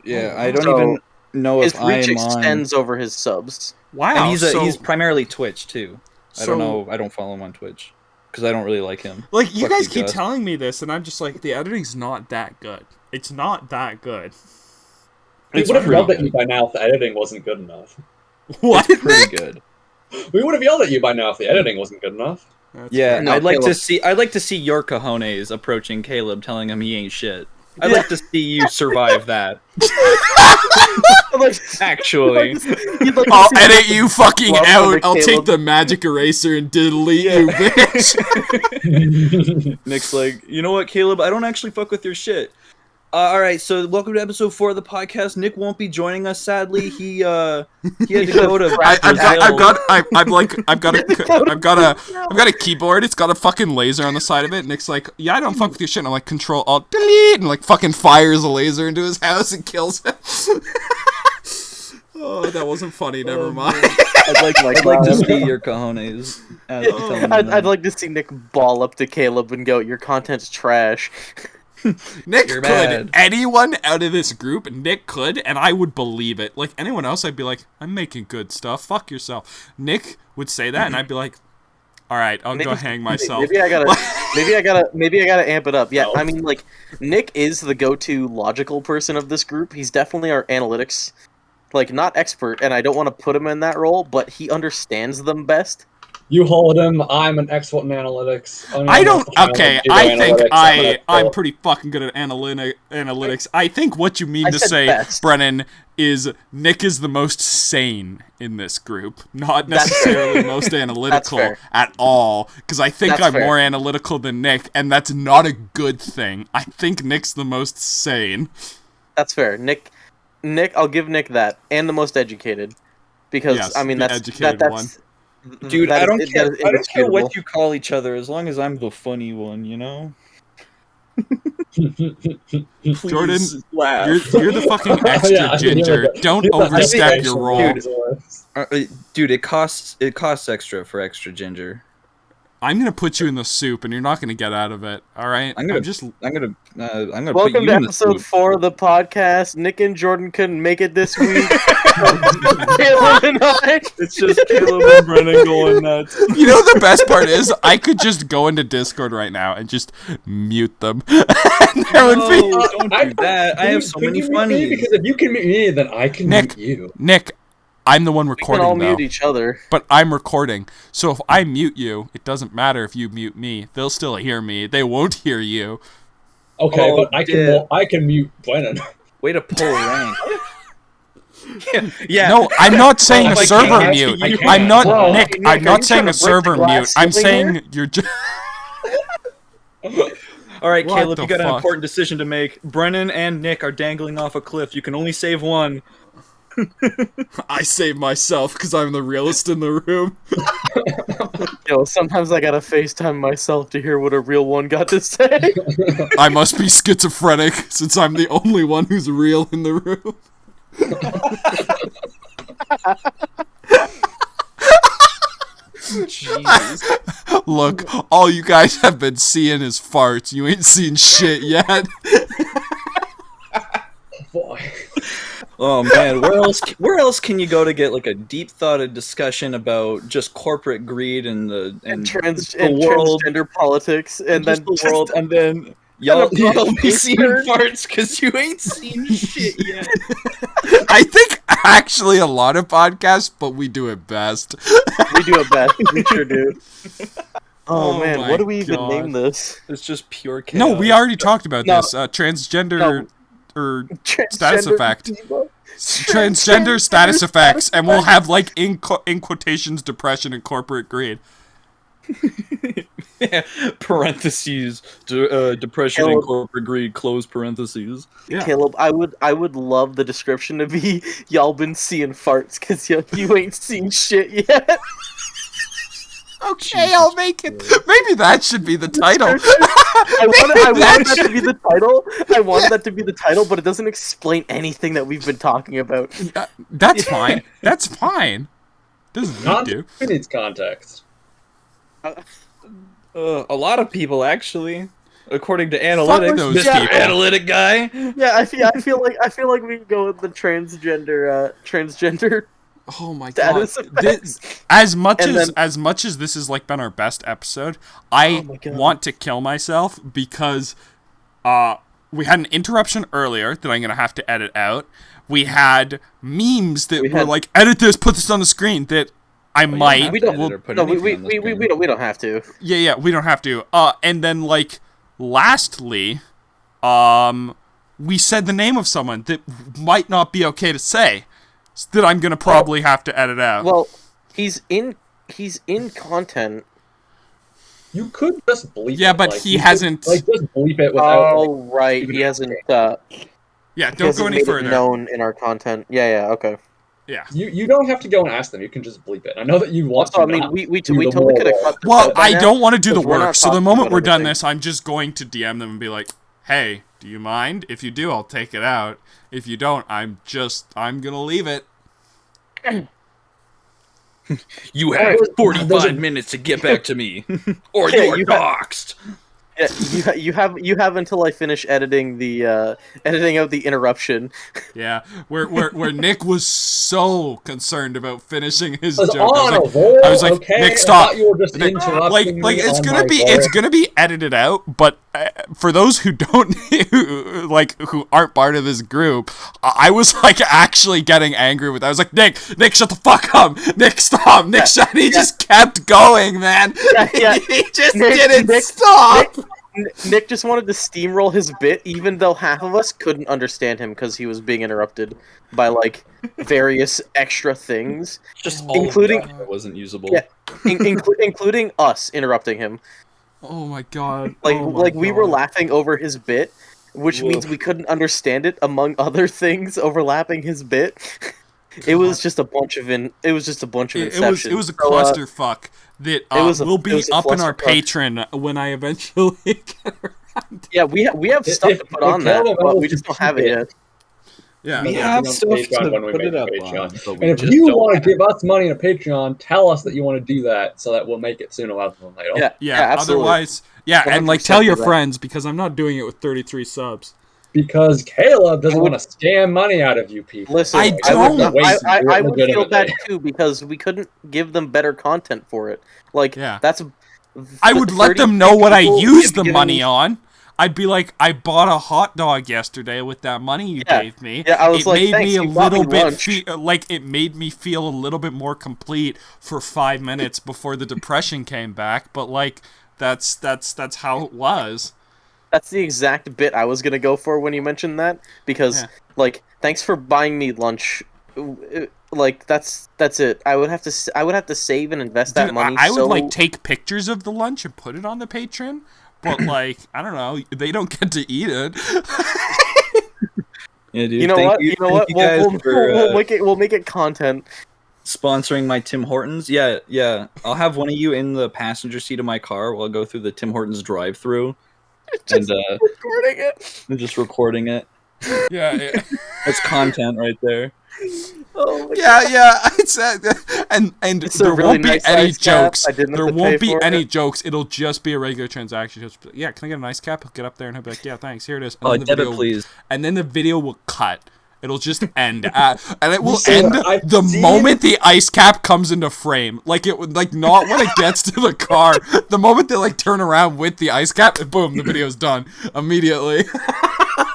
Yeah, I don't So, even know His if reach I'm on. extends over his subs. Wow. And he's so, he's primarily Twitch too. I So- don't know. I don't follow him on Twitch because I don't really like him. like, you Fuck guys you, keep Gus. telling me this, and I'm just like, the editing's not that good. It's not that good. We It's would have pretty yelled at good. you by now if the editing wasn't good enough. What? It's pretty good. We would have yelled at you by now if the editing wasn't good enough. That's Yeah, fair. No, I'd like to Caleb. see. I'd like to see your cojones approaching Caleb, telling him he ain't shit. I'd like to see you survive that. Like, Actually, you'd like to I'll see edit you fucking Love out. for I'll take Caleb. the magic eraser and delete you, bitch. Nick's like, you know what, Caleb? I don't actually fuck with your shit. All right, so welcome to episode 4 of the podcast. Nick won't be joining us. Sadly, he had to go to. I've got a keyboard. It's got a fucking laser on the side of it. Nick's like, yeah, I don't fuck with your shit. And I'm like, Control Alt Delete, and like fucking fires a laser into his house and kills him. Oh, that wasn't funny. Never mind. I'd like to see your cojones. I'd like to see Nick ball up to Caleb and go, "Your content's trash." Nick You're could. bad. Anyone out of this group, Nick could, and I would believe it. Like, anyone else, I'd be like, I'm making good stuff. Fuck yourself. Nick would say that, and I'd be like, all right, I'll go hang myself. Maybe I gotta amp it up. Yeah, I mean, like, Nick is the go-to logical person of this group. He's definitely our analytics, like, not expert, and I don't want to put him in that role, but he understands them best. You hold him. I'm an expert in analytics. I don't. Okay, I think I'm I'm pretty fucking good at analytics. I think what you mean I to said say, best. Brennan, is Nick is the most sane in this group, not That's necessarily most analytical fair. at all. Because I think That's I'm fair. more analytical than Nick, and that's not a good thing. I think Nick's the most sane. That's fair. Nick, I'll give Nick that, and the most educated, because Yes, I mean the that's educated one. Dude, that I is- don't that care. is I don't care indisputable. what you call each other, as long as I'm the funny one. You know. Please Jordan, laugh. You're the fucking extra Yeah, I can hear ginger. that. Don't He's the overstep extra your role. Dude, it costs extra for extra ginger. I'm gonna put you in the soup, and you're not gonna get out of it. All right? I'm gonna just. put Welcome you to in the episode soup. 4 of the podcast. Nick and Jordan couldn't make it this week. Caleb and I. It's just Caleb and Brennan going nuts. You know the best part is I could just go into Discord right now and just mute them. And there would be No, don't do that. I have so many funnies. Because if you can mute me, then I can Nick. mute you. Nick. I'm the one We can all recording though, mute each other. but I'm recording. So if I mute you, it doesn't matter if you mute me. They'll still hear me. They won't hear you. Okay, Oh, but yeah. I can mute Brennan. Way to pull rank. yeah. No, I'm not saying Oh, a I server can't. mute. I can't. I'm not Whoa, Nick. Nick, I'm are not you saying trying a to break the server glass mute. I'm ceiling saying you're just. All right, What Caleb, the you got an fuck? important decision to make. Brennan and Nick are dangling off a cliff. You can only save one. I save myself because I'm the realest in the room. Yo, sometimes I gotta FaceTime myself to hear what a real one got to say. I must be schizophrenic since I'm the only one who's real in the room. Jeez. Look, all you guys have been seeing is farts. You ain't seen shit yet. Boy. Oh man, where else can you go to get like a deep-thoughted discussion about just corporate greed and the world, transgender politics, and just then the world, and then y'all be seeing farts because you ain't seen shit yet. I think actually a lot of podcasts, but we do it best. We do it best. We sure do. Oh man, my what do we even God. name this? It's just pure chaos. No, we already talked about No. this. Transgender or status Transgender effect. diva? Transgender status effects, and we'll have like in quotations depression and corporate greed. Parentheses, depression and corporate greed, close parentheses. Yeah. Caleb, I would love the description to be y'all been seeing farts because you ain't seen shit yet. Okay, I'll make it. Maybe that should be the title. I wanted that to be the title. I wanted that to be the title, but it doesn't explain anything that we've been talking about. That's fine. That's fine. Doesn't need to. It needs context. A lot of people actually, according to analytics, those Mr. people. Analytic guy. Yeah, I feel like we can go with the transgender. Oh my Status god! effects. As much And as this has like been our best episode, I my God. want to kill myself because we had an interruption earlier that I'm gonna have to edit out. We had memes that were like, edit this, put this on the screen. That I might. We don't have to. Yeah, we don't have to. And then like, lastly, we said the name of someone that might not be okay to say. That I'm gonna probably have to edit out. Well, he's in content. You could just bleep it. Yeah, but like, he hasn't. just bleep it without. Oh right, he hasn't. Yeah, He don't hasn't go any made it further. known in our content. Yeah, okay. Yeah. You don't have to go and ask them. You can just bleep it. I know that you want Also, to. I mean, not we do the totally could have moral. cut this Well, out by I now, don't want to do the because we're not work, so the talking moment about we're done everything. this, I'm just going to DM them and be like, "Hey, do you mind? If you do, I'll take it out. If you don't, I'm gonna leave it." You have 45 minutes to get back to me, or you are doxxed. Yeah, you have until I finish editing the editing out the interruption. Yeah, where Nick was so concerned about finishing his I was joke. I was like, okay, Nick, I stop. thought you were just Nick, interrupting me it's on gonna my be roll. it's gonna be edited out. But for those who don't who aren't part of this group, I was like actually getting angry with. I was like, Nick, shut the fuck up. Nick, stop. Nick, shut. He just kept going, man. Yeah. He just Nick- didn't Nick- stop. Nick just wanted to steamroll his bit, even though half of us couldn't understand him because he was being interrupted by like various extra things, Just including that wasn't usable. Yeah. including us interrupting him. Oh my god. Like we were laughing over his bit, which means we couldn't understand it, among other things overlapping his bit. It was just a bunch of inception. It was a clusterfuck that will be up in our clusterfuck. Patreon when I eventually get around. Yeah, we have stuff to put on that, but we just don't have it yet. Yeah. We Yeah, have on stuff Patreon to when we put make it up Patreon. on, but And we if just you don't want to have give us money in a Patreon, tell us that you want to do that so that we'll make it sooner rather than later. Yeah, Yeah, absolutely. otherwise, and like 100% tell your do that. friends because I'm not doing it with 33 subs. Because Caleb doesn't want to scam money out of you people. Listen, I I would, don't. I would feel bad legitimately. too because we couldn't give them better content for it. Like, Yeah. that's. I would let them know what I people used the giving money me- on. I'd be like, I bought a hot dog yesterday with that money you gave me. Yeah, I was it like, made thanks, me a you bought little me bit lunch. it made me feel a little bit more complete for 5 minutes before the depression came back. But like, that's how it was. That's the exact bit I was gonna go for when you mentioned that because, like, thanks for buying me lunch. Like, that's it. I would have to save and invest that Dude, money. I would like take pictures of the lunch and put it on the Patreon, but like I don't know, they don't get to eat it. Yeah, dude. You know thank what? You know what? thank guys We'll make it content. sponsoring my Tim Hortons. Yeah. I'll have one of you in the passenger seat of my car while I go through the Tim Hortons drive-through and Recording it. just recording it. Yeah. That's content right there. Oh my Yeah, it's and It's a there really won't be nice any ice cap. jokes. I didn't have There to won't pay be for any it. jokes. It'll just be a regular transaction. Just can I get an ice cap? He'll get up there and he'll be like, yeah, thanks. Here it is. And Oh, then the debit, video, please. And then the video will cut, It'll just end, and it will See, end I've the seen- moment the ice cap comes into frame. Like it would, like not when it gets to the car. The moment they like turn around with the ice cap, and boom, the video's done immediately.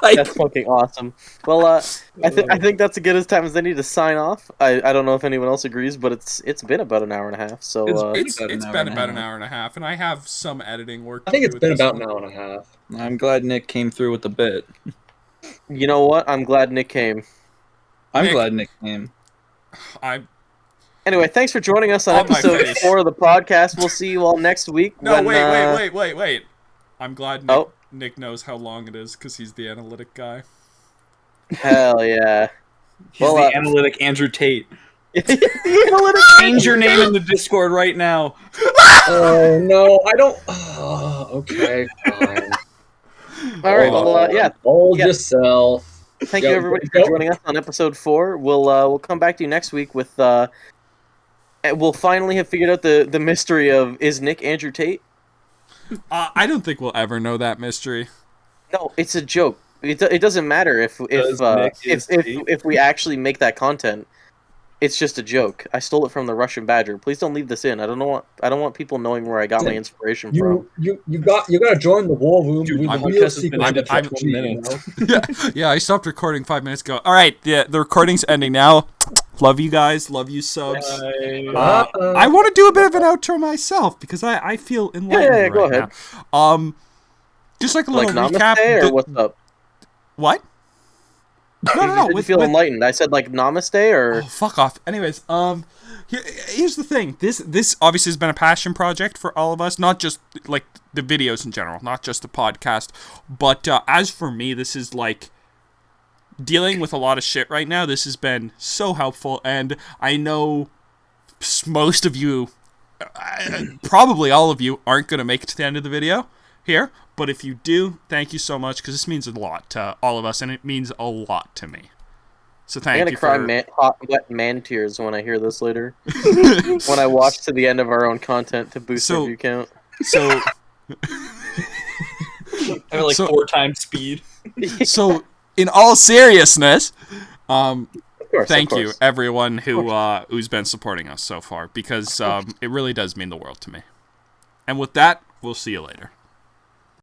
That's fucking awesome. Well, I think that's as good as time as any to sign off. I don't know if anyone else agrees, but it's been about an hour and a half. So It's been about an hour and a half, and I have some editing work. I think to it's do with been this about one. an hour and a half. I'm glad Nick came through with the bit. you know what? I'm glad Nick came. I'm glad Nick came. Anyway, thanks for joining us on On my episode face. 4 of the podcast. We'll see you all next week. No, when, wait. I'm glad Nick knows how long it is because he's the analytic guy. Hell yeah. He's the analytic Andrew Tate. The analytic Change your name in the Discord right now. Oh no, I don't. Okay, fine. All right, well, yeah. Hold Yeah. yourself. Thank you everybody for joining us on episode 4. We'll come back to you next week with we'll finally have figured out the mystery of, is Nick Andrew Tate? I don't think we'll ever know that mystery. No, it's a joke. It doesn't matter if we actually make that content. It's just a joke. I stole it from the Russian Badger. Please don't leave this in. I don't want people knowing where I got my inspiration from. You gotta join the war room. Dude, with my the podcast real has been secret ended for to 20 minutes. you know? Yeah, I stopped recording 5 minutes ago. All right, the recording's ending now. Love you guys. Love you subs. I want to do a bit of an outro myself because I feel enlightened Yeah, right go ahead. now. Just like a Like little namaste recap. or what's up? What? No. You feel enlightened. I said like namaste or... Oh, fuck off. Anyways, here's the thing. This obviously has been a passion project for all of us, not just like the videos in general, not just the podcast. But as for me, this is like dealing with a lot of shit right now. This has been so helpful, and I know most of you, probably all of you, aren't going to make it to the end of the video here. But if you do, thank you so much, because this means a lot to all of us, and it means a lot to me. So thank you. I'm gonna cry hot, wet man tears when I hear this later. When I watch to the end of our own content to boost our view count. So, I like 4 times speed. So, in all seriousness, course, thank you everyone who's been supporting us so far, because it really does mean the world to me. And with that, we'll see you later.